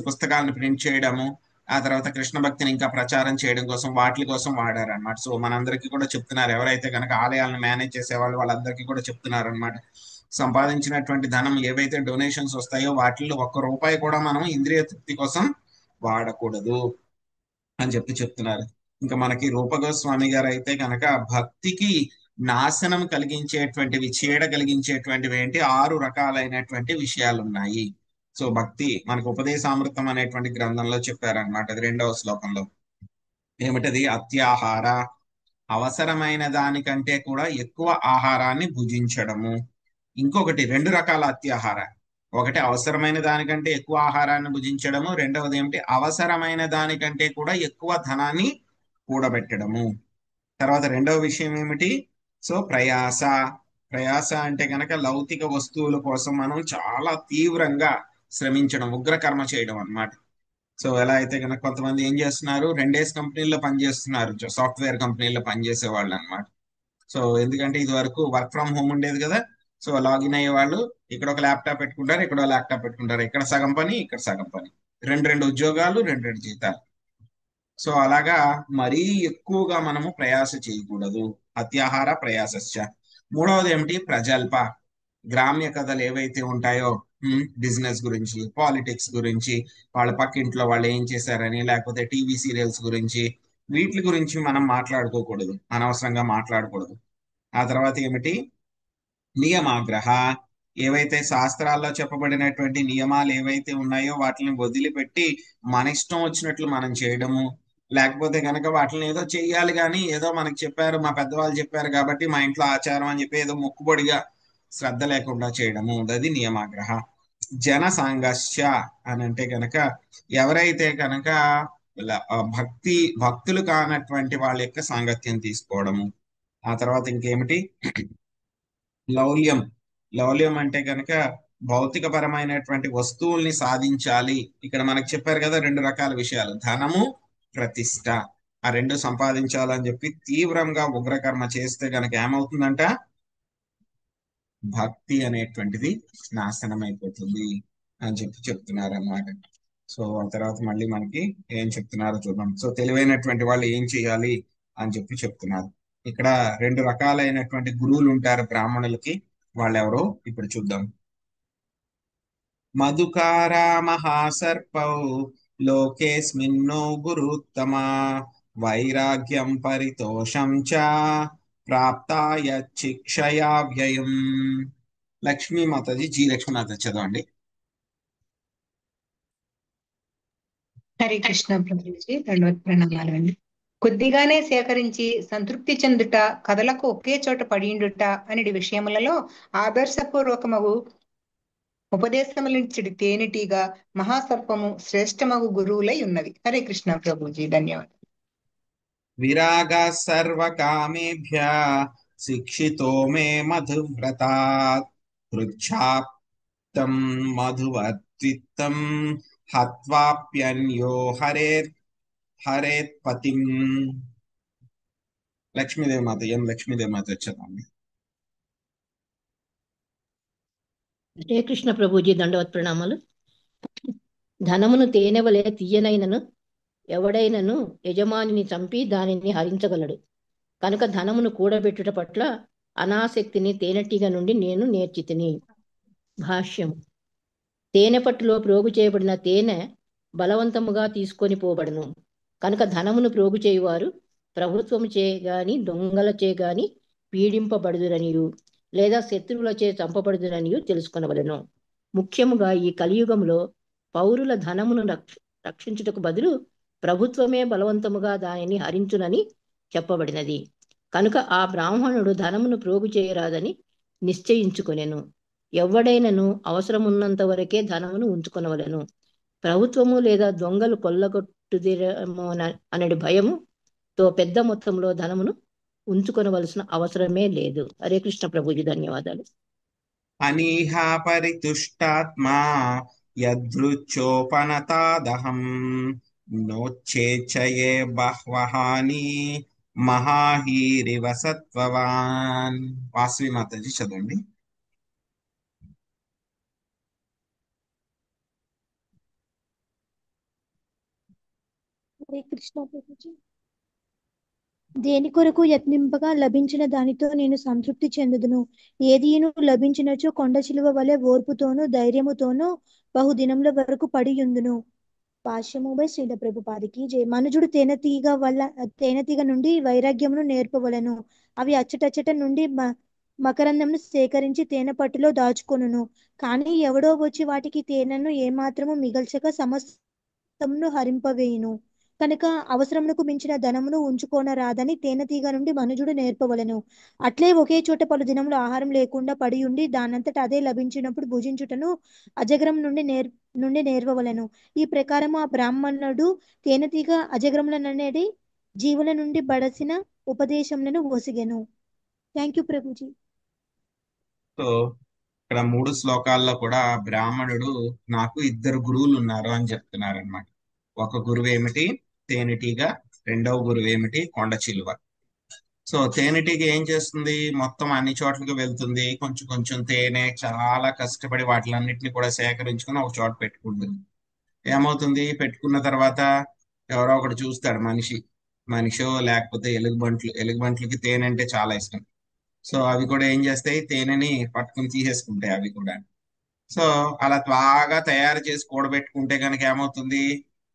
పుస్తకాలను ప్రింట్ చేయడము, ఆ తర్వాత కృష్ణ భక్తిని ఇంకా ప్రచారం చేయడం కోసం, వాటి కోసం వాడారు అనమాట. సో మనందరికీ కూడా చెప్తున్నారు, ఎవరైతే కనుక ఆలయాలను మేనేజ్ చేసేవాళ్ళు వాళ్ళందరికీ కూడా చెప్తున్నారు అనమాట. సంపాదించినటువంటి ధనం ఏవైతే డొనేషన్స్ వస్తాయో వాటిల్లో ఒక్క రూపాయి కూడా మనం ఇంద్రియ తృప్తి కోసం వాడకూడదు అని చెప్తున్నారు. ఇంకా మనకి రూపగోస్వామి గారు అయితే కనుక భక్తికి నాశనం కలిగించేటువంటివి, చీడ కలిగించేటువంటివి ఏంటి, 6 రకాలైనటువంటి విషయాలు ఉన్నాయి. సో భక్తి మనకు ఉపదేశామృతం అనేటువంటి గ్రంథంలో చెప్పారనమాట. అది 2వ శ్లోకంలో. ఏమిటది, అత్యాహార, అవసరమైన దానికంటే కూడా ఎక్కువ ఆహారాన్ని భుజించడము. ఇంకొకటి 2 రకాల అత్యాహార, ఒకటి అవసరమైన దానికంటే ఎక్కువ ఆహారాన్ని భుజించడము, రెండవది ఏమిటి, అవసరమైన దానికంటే కూడా ఎక్కువ ధనాన్ని కూడబెట్టడము. తర్వాత రెండవ విషయం ఏమిటి, సో ప్రయాస. ప్రయాస అంటే కనుక లౌకిక వస్తువుల కోసం మనం చాలా తీవ్రంగా శ్రమించడం, ఉగ్రకర్మ చేయడం అన్నమాట. సో ఎలా అయితే కనుక కొంతమంది ఏం చేస్తున్నారు, 2 కంపెనీల్లో పనిచేస్తున్నారు, సాఫ్ట్వేర్ కంపెనీల్లో పనిచేసే వాళ్ళు అనమాట. సో ఎందుకంటే ఇది వరకు వర్క్ ఫ్రమ్ హోమ్ ఉండేది కదా. సో లాగిన్ అయ్యే వాళ్ళు ఇక్కడ ఒక ల్యాప్టాప్ పెట్టుకుంటారు, ఇక్కడ ల్యాప్టాప్ పెట్టుకుంటారు, ఇక్కడ సగం పని, ఇక్కడ సగం పని, 2 ఉద్యోగాలు, 2 జీతాలు. సో అలాగా మరీ ఎక్కువగా మనము ప్రయాస చేయకూడదు. అత్యాహార ప్రయాసశ్చ. మూడవది ఏమిటి, ప్రజల్ప. గ్రామ్య కథలు ఏవైతే ఉంటాయో, బిజినెస్ గురించి, పాలిటిక్స్ గురించి, వాళ్ళ పక్కింట్లో వాళ్ళు ఏం చేశారని, లేకపోతే టీవీ సీరియల్స్ గురించి, వీటి గురించి మనం మాట్లాడుకోకూడదు, అనవసరంగా మాట్లాడకూడదు. ఆ తర్వాత ఏమిటి, నియమాగ్రహ. ఏవైతే శాస్త్రాల్లో చెప్పబడినటువంటి నియమాలు ఏవైతే ఉన్నాయో వాటిని వదిలిపెట్టి మన ఇష్టం వచ్చినట్లు మనం చేయడము, లేకపోతే కనుక వాటిని ఏదో చెయ్యాలి కానీ ఏదో మనకి చెప్పారు, మా పెద్దవాళ్ళు చెప్పారు కాబట్టి మా ఇంట్లో ఆచారం అని చెప్పి ఏదో మొక్కుబడిగా శ్రద్ధ లేకుండా చేయడము, అది నియమాగ్రహ. జన సాంగస్య అని అంటే కనుక ఎవరైతే కనుక భక్తులు కానటువంటి వాళ్ళ యొక్క సాంగత్యం తీసుకోవడము. ఆ తర్వాత ఇంకేమిటి, లౌల్యం. లౌల్యం అంటే కనుక భౌతిక పరమైనటువంటి వస్తువుల్ని సాధించాలి. ఇక్కడ మనకు చెప్పారు కదా రెండు రకాల విషయాలు, ధనము, ప్రతిష్ట. ఆ రెండు సంపాదించాలని చెప్పి తీవ్రంగా ఉగ్రకర్మ చేస్తే గనక ఏమవుతుందంట, భక్తి అనేటువంటిది నాశనం అయిపోతుంది అని చెప్పి చెప్తున్నారు అన్నమాట. సో ఆ తర్వాత మళ్ళీ మనకి ఏం చెప్తున్నారో చూద్దాం. సో తెలివైనటువంటి వాళ్ళు ఏం చేయాలి అని చెప్పి చెప్తున్నారు. ఇక్కడ రెండు రకాలైనటువంటి గురువులు ఉంటారు బ్రాహ్మణులకి. వాళ్ళెవరో ఇప్పుడు చూద్దాం. మధుకారా మహాసర్పౌ లోకేస్మిన్నో గురుత్తమా వైరాగ్యం పరితోషం చ ప్రాప్తాయ శిక్షయా వ్యయం. లక్ష్మీ మాతాజీ, జీ లక్ష్మీ మాతాజీ చదవండి. హరే కృష్ణ ప్రభుజీ, దండవత్ ప్రణామాలు అండి. కొద్దిగానే సేకరించి సంతృప్తి చెందుట, కథలకు ఒకే చోట పడిండుట అనేది విషయములలో ఆదర్శపూర్వకమగు ఉపదేశములించడి తేనెటీగా మహాసర్పము శ్రేష్టమగు గురువులై ఉన్నవి. హరే కృష్ణ ప్రభుజీ, ధన్యవాదాలు. విరాగ సర్వకామేభ్య శిక్షితో మే మధువ్రతాత్ పృచ్ఛాప్తం మధువర్తిత్తం హత్వాప్యన్యో హరేత్ పతిం. లక్ష్మీదేవి మాత, ఎం లక్ష్మీదేవి మాత చదవండి. హరే కృష్ణ ప్రభుజీ, దండవత్ ప్రణామాలు. ధనమును తేనెవలే తీయనైనను ఎవడైనను యజమానిని చంపి దానిని హరించగలడు. కనుక ధనమును కూడబెట్టుట పట్ల అనాసక్తిని తేనెటీగ నుండి నేను నేర్చితిని. భాష్యం. తేనె పట్టులో ప్రోగు చేయబడిన తేనె బలవంతముగా తీసుకొని పోబడును. కనుక ధనమును ప్రోగు చేయువారు ప్రభుత్వము చేయగాని దొంగలచే గాని పీడింపబడుదురనియు లేదా శత్రువులచే చంపబడుదురనియు తెలుసుకొనవలెను. ముఖ్యముగా ఈ కలియుగంలో పౌరుల ధనమును రక్షించుటకు బదులు ప్రభుత్వమే బలవంతముగా దానిని హరించునని చెప్పబడినది. కనుక ఆ బ్రాహ్మణుడు ధనమును ప్రోగు చేయరాదని నిశ్చయించుకొనెను. ఎవడైనను అవసరమున్నంత వరకే ధనమును ఉంచుకొనవలెను. ప్రభుత్వము లేదా దొంగలు కొల్లగొట్టుదిరేమో అనడి భయముతో పెద్ద మొత్తంలో ధనమును ఉంచుకొనవలసిన అవసరమే లేదు. హరే కృష్ణ ప్రభుజీ, ధన్యవాదాలు. అనీహా పరితుష్టాత్మా యదృచ్ఛోపనతాదహం నోచ్చేచ్చయే బహ్వహాని మహాహీరివ సత్వవాన్. వాసవి మాతాజీ చదవండి. హరే కృష్ణ ప్రభుజీ. దేని కొరకు యత్నింపగా లభించిన దానితో నేను సంతృప్తి చెందుదును. ఏదియును లభించినచో కొండ చిలువ వలె ఓర్పుతోనూ ధైర్యముతోనూ బహుదినముల వరకు పడియుందును. భాష్యము బై శ్రీల ప్రభుపాదికి జయ. మనుజుడు తేనెతీగ నుండి వైరాగ్యమును నేర్పవలను. అవి అచ్చటచ్చట నుండి మకరందమును సేకరించి తేనె పట్టులో దాచుకొనును. కానీ ఎవడో వచ్చి వాటికి తేనెను ఏమాత్రము మిగల్చక సమస్తమును హరింపవేయును. కనుక అవసరమునకు మించిన ధనమును ఉంచుకోనరాదని తేనెతీగ నుండి మనుజుడు నేర్పవలెను. అట్లే ఒకే చోట పలు దినములు ఆహారం లేకుండా పడి ఉండి దానంతట అదే లభించినప్పుడు భుజించుటను అజగ్రం నుండి నేర్వవలెను. ఈ ప్రకారము ఆ బ్రాహ్మణుడు తేనెతీగ అజగ్రములననేది జీవుల నుండి బడసిన ఉపదేశములను ఒసిగెను. Thank you Prabhuji. సో ఇక్కడ 3 శ్లోకాల్లో కూడా బ్రాహ్మణుడు నాకు 2 గురువులు ఉన్నారు అని చెప్తున్నారు అనమాట. ఒక గురువు ఏమిటి, తేనెటీగ. రెండవ గురువు ఏమిటి, కొండ చిలువ. సో తేనెటీగ ఏం చేస్తుంది, మొత్తం అన్ని చోట్లకి వెళ్తుంది. కొంచెం కొంచెం తేనె చాలా కష్టపడి వాటిలన్నిటిని కూడా సేకరించుకుని ఒక చోట పెట్టుకుంటుంది. ఏమవుతుంది, పెట్టుకున్న తర్వాత ఎవరో ఒకటి చూస్తాడు, మనిషో లేకపోతే ఎలుగుబంట్లకి తేనె అంటే చాలా ఇష్టం. సో అవి కూడా ఏం చేస్తాయి, తేనెని పట్టుకుని తీసేసుకుంటాయి అవి కూడా. సో అలా బాగా తయారు చేసి కూడబెట్టుకుంటే కనుక ఏమవుతుంది,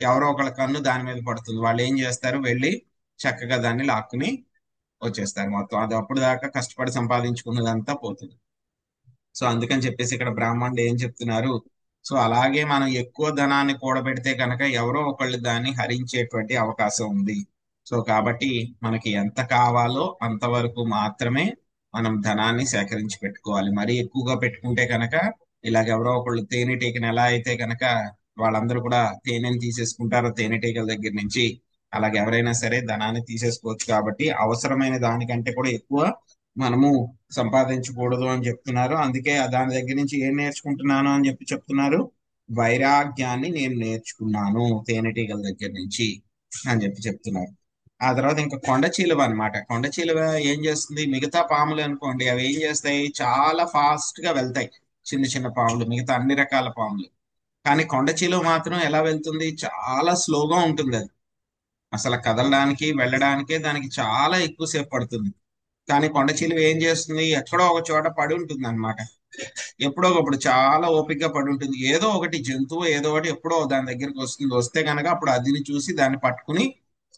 ఎవరో ఒకళ్ళ కన్ను దాని మీద పడుతుంది. వాళ్ళు ఏం చేస్తారు, వెళ్ళి చక్కగా దాన్ని లాక్కుని వచ్చేస్తారు. మొత్తం అది అప్పుడు దాకా కష్టపడి సంపాదించుకున్నదంతా పోతుంది. సో అందుకని చెప్పేసి ఇక్కడ బ్రాహ్మణుడు ఏం చెప్తున్నారు, సో అలాగే మనం ఎక్కువ ధనాన్ని కూడబెడితే కనుక ఎవరో ఒకళ్ళు దాన్ని హరించేటువంటి అవకాశం ఉంది. సో కాబట్టి మనకి ఎంత కావాలో అంతవరకు మాత్రమే మనం ధనాన్ని సేకరించి పెట్టుకోవాలి. మరీ ఎక్కువగా పెట్టుకుంటే కనుక ఇలాగ ఎవరో ఒకళ్ళు తేనెటీగను ఎలా అయితే కనుక వాళ్ళందరూ కూడా తేనెని తీసేసుకుంటారో తేనెటీగల దగ్గర నుంచి, అలాగే ఎవరైనా సరే ధనాన్ని తీసేసుకోవచ్చు. కాబట్టి అవసరమైన దానికంటే కూడా ఎక్కువ మనము సంపాదించకూడదు అని చెప్తున్నారు. అందుకే దాని దగ్గర నుంచి ఏం నేర్చుకుంటున్నాను అని చెప్పి చెప్తున్నారు, వైరాగ్యాన్ని నేను నేర్చుకున్నాను తేనెటీగల దగ్గర నుంచి అని చెప్పి చెప్తున్నారు. ఆ తర్వాత ఇంకా కొండ చిలువ అనమాట. కొండ చిలువ ఏం చేస్తుంది, మిగతా పాములు అనుకోండి అవి ఏం చేస్తాయి, చాలా ఫాస్ట్ గా వెళ్తాయి, చిన్న చిన్న పాములు, మిగతా అన్ని రకాల పాములు. కానీ కొండ చిలువ మాత్రం ఎలా వెళ్తుంది, చాలా స్లోగా ఉంటుంది. అది అసలు కదలడానికి వెళ్ళడానికే దానికి చాలా ఎక్కువసేపు పడుతుంది. కానీ కొండ చిలువ ఏం చేస్తుంది, ఎక్కడో ఒక చోట పడి ఉంటుంది అనమాట. ఎప్పుడో ఒకప్పుడు చాలా ఓపికగా పడి ఉంటుంది. ఏదో ఒకటి జంతువు ఏదో ఒకటి ఎప్పుడో దాని దగ్గరికి వస్తుంది, వస్తే కనుక అప్పుడు అదిని చూసి దాన్ని పట్టుకుని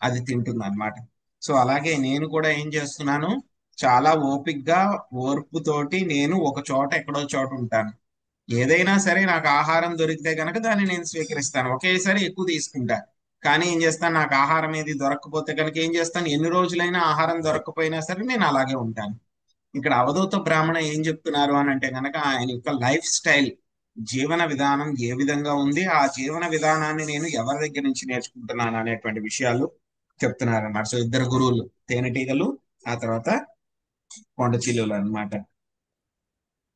అది తింటుంది అనమాట. సో అలాగే నేను కూడా ఏం చేస్తున్నాను, చాలా ఓపికగా ఓర్పుతోటి నేను ఒక చోట ఎక్కడో చోట ఉంటాను. ఏదైనా సరే నాకు ఆహారం దొరికితే కనుక దాన్ని నేను స్వీకరిస్తాను, ఒకేసారి ఎక్కువ తీసుకుంటా. కానీ ఏం చేస్తాను, నాకు ఆహారం ఏది దొరకకపోతే కనుక ఏం చేస్తాను, ఎన్ని రోజులైనా ఆహారం దొరకకపోయినా సరే నేను అలాగే ఉంటాను. ఇక్కడ అవధూత బ్రాహ్మణ ఏం చెప్తున్నారు అని అంటే కనుక ఆయన యొక్క లైఫ్ స్టైల్, జీవన విధానం ఏ విధంగా ఉంది, ఆ జీవన విధానాన్ని నేను ఎవరి దగ్గర నుంచి నేర్చుకుంటున్నాను అనేటువంటి విషయాలు చెప్తున్నారు అన్నమాట. సో ఇద్దరు గురువులు, తేనెటీగలు ఆ తర్వాత కొండ చిలువలు అన్నమాట.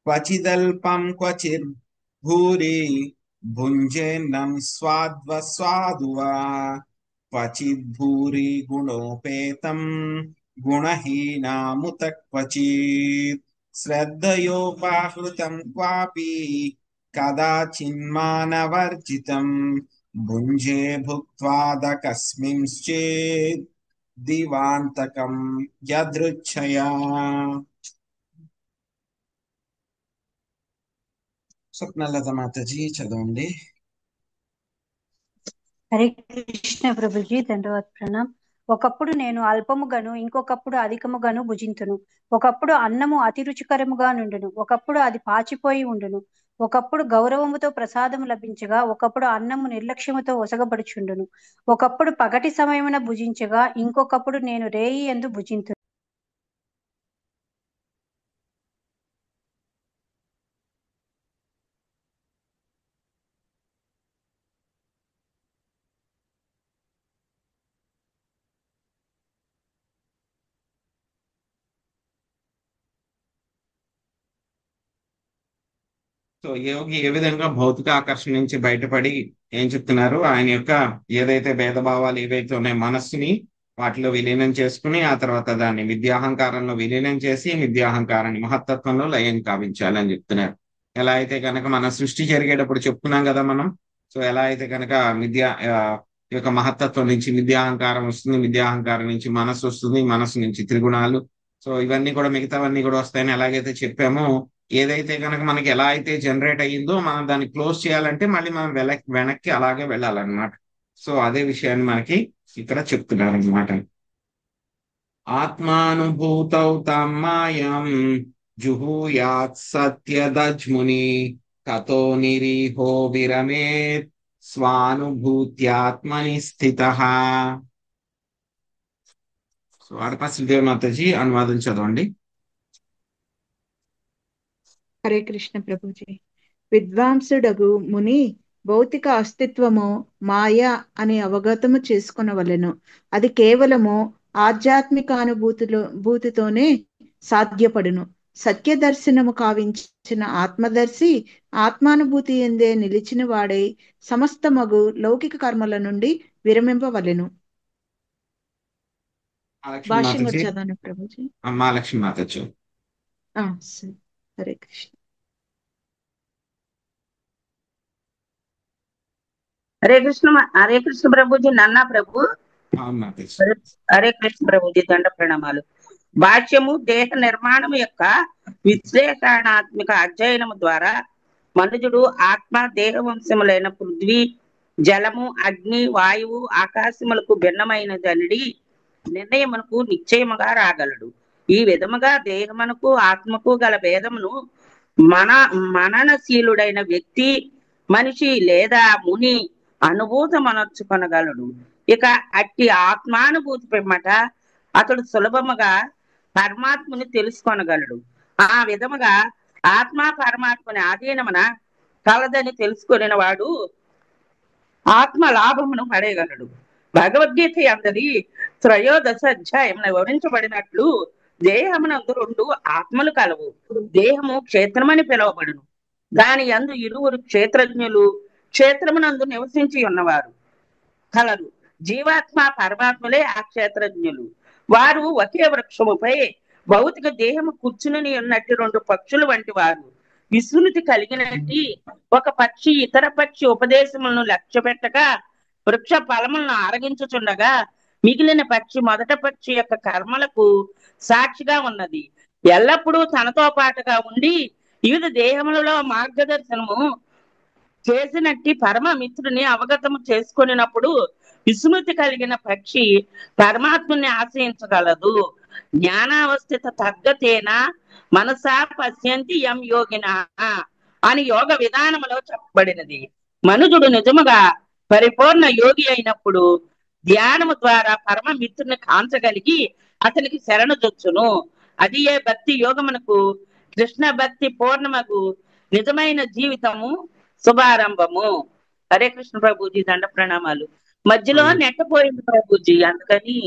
క్వచిదల్పం క్వచిర్భూరి భుంజేన్నం స్వాద్వస్వాదువా క్వచిద్భూరి గుణోపేతం గుణహీనాముత క్వచిత్ శ్రద్ధయోపాహృతం క్వాపి కదాచిన్మానవర్జితం భుంజే భుక్త్వాదకస్మింశ్చేత్ దివాంతకం యదృచ్ఛయా. స్వప్నలత మాతాజీ చదవండి. హరే కృష్ణ ప్రభుజీ, దండవత్ ప్రణాం. ఒకప్పుడు నేను అల్పముగాను ఇంకొకప్పుడు అధికముగాను భుజింతును. ఒకప్పుడు అన్నము అతి రుచికరముగా నుండును, ఒకప్పుడు అది పాచిపోయి ఉండును. ఒకప్పుడు గౌరవముతో ప్రసాదము లభించగా, ఒకప్పుడు అన్నము నిర్లక్ష్యముతో ఒసగబడుచుండును. ఒకప్పుడు పగటి సమయమున భుజించగా, ఇంకొకప్పుడు నేను రేయి యందు భుజింతును. సో యోగి ఏ విధంగా భౌతిక ఆకర్షణ నుంచి బయటపడి ఏం చెప్తున్నారు, ఆయన యొక్క ఏదైతే భేదభావాలు ఏవైతే ఉన్నాయో మనస్సుని వాటిలో విలీనం చేసుకుని ఆ తర్వాత దాన్ని విద్యాహంకారంలో విలీనం చేసి విద్యాహంకారాన్ని మహత్తత్వంలో లయం కావించాలి అని చెప్తున్నారు. ఎలా అయితే కనుక మన సృష్టి జరిగేటప్పుడు చెప్పుకున్నాం కదా మనం. సో ఎలా అయితే కనుక ఈ యొక్క మహత్తత్వం నుంచి విద్యాహంకారం వస్తుంది, విద్యాహంకారం నుంచి మనస్సు వస్తుంది, మనస్సు నుంచి త్రిగుణాలు, సో ఇవన్నీ కూడా మిగతావన్నీ కూడా వస్తాయని ఎలాగైతే చెప్పామో, ఏదైతే కనుక మనకి ఎలా అయితే జనరేట్ అయ్యిందో మనం దాన్ని క్లోజ్ చేయాలంటే మళ్ళీ మనం వెనక్కి అలాగే వెళ్ళాలన్నమాట. సో అదే విషయాన్ని మనకి ఇక్కడ చెప్తున్నారు అనమాట. ఆత్మానుభూతౌ తం మాయం జుహూయాత్ సత్యదజ్ముని తతో నిరీహో విరమేత్ స్వానుభూత్యాత్మని స్థితః. సో ఆడపసిదేవి మాతాజీ అనువాదం చదవండి. హరే కృష్ణ ప్రభుజీ. విద్వాంసుడగు ముని భౌతిక అస్తిత్వము మాయ అని అవగతము చేసుకొనవలెను. అది కేవలము భూతితోనే సాధ్యపడును. సత్య దర్శనము కావించిన ఆత్మదర్శి ఆత్మానుభూతి ఎందే నిలిచిన వాడై సమస్త మగు లౌకిక కర్మల నుండి విరమింపవలెను. భాష్యం వచ్చాను ప్రభుజీ. మహాలక్ష్మి మాతాజీ. సరే. హరే కృష్ణ. హరే కృష్ణ ప్రభుజీ. నన్నా ప్రభు. హరే కృష్ణ ప్రభుజీ, దండ ప్రణామాలు. భాష్యము దేహ నిర్మాణము యొక్క విశ్లేషణాత్మక అధ్యయనము ద్వారా మనుజుడు ఆత్మ దేహ వంశములైన పృథ్వీ, జలము, అగ్ని, వాయువు, ఆకాశములకు భిన్నమైనదనిడి నిర్ణయమునకు నిశ్చయముగా రాగలడు. ఈ విధముగా దేహమునకు ఆత్మకు గల భేదమును మననశీలుడైన వ్యక్తి మనిషి లేదా ముని అనుభూతమనర్చుకొనగలడు. ఇక అట్టి ఆత్మానుభూతి పిమ్మట అతడు సులభముగా పరమాత్మని తెలుసుకొనగలడు. ఆ విధముగా ఆత్మ పరమాత్మని ఆధీనమున కలదని తెలుసుకొనిన వాడు ఆత్మ లాభమును పడేయగలడు. భగవద్గీత అందరి త్రయోదశ అధ్యాయమున వివరించబడినట్లు దేహమునందు రెండు ఆత్మలు కలవు. దేహము క్షేత్రమని పిలువబడును. దాని యందు ఇరువురు క్షేత్రజ్ఞులు క్షేత్రమునందు నివసించి ఉన్నవారు కలరు. జీవాత్మ పరమాత్మలే ఆ క్షేత్రజ్ఞులు. వారు ఒకే వృక్షముపై భౌతిక దేహము కూర్చుని ఉన్నట్టు రెండు పక్షులు వంటి వారు. విస్మృతి కలిగినట్టి ఒక పక్షి ఇతర పక్షి ఉపదేశములను లక్ష్య పెట్టక వృక్ష ఫలములను ఆరగించుచుండగా మిగిలిన పక్షి మొదట పక్షి యొక్క కర్మలకు సాక్షిగా ఉన్నది. ఎల్లప్పుడూ తనతో పాటుగా ఉండి వివిధ దేహములలో మార్గదర్శనము చేసినట్టి పరమ మిత్రుని అవగతము చేసుకొనినప్పుడు విస్మృతి కలిగిన పక్షి పరమాత్ముని ఆశ్రయించగలదు. జ్ఞానావస్థిత తగ్గతేన మనసా పశ్యంతి యం యోగిన అని యోగ విధానములో చెప్పబడినది. మనుజుడు నిజముగా పరిపూర్ణ యోగి అయినప్పుడు ధ్యానము ద్వారా పరమ మిత్రుని కాంచగలిగి అతనికి శరణుజొచ్చును. అది ఏ భక్తి యోగమునకు కృష్ణ భక్తి పూర్ణమగు నిజమైన జీవితము శుభారంభము. హరే కృష్ణ ప్రభుజీ, దండ ప్రణామాలు. మధ్యలో నెట్టపోయింది ప్రభుజీ, అందుకని.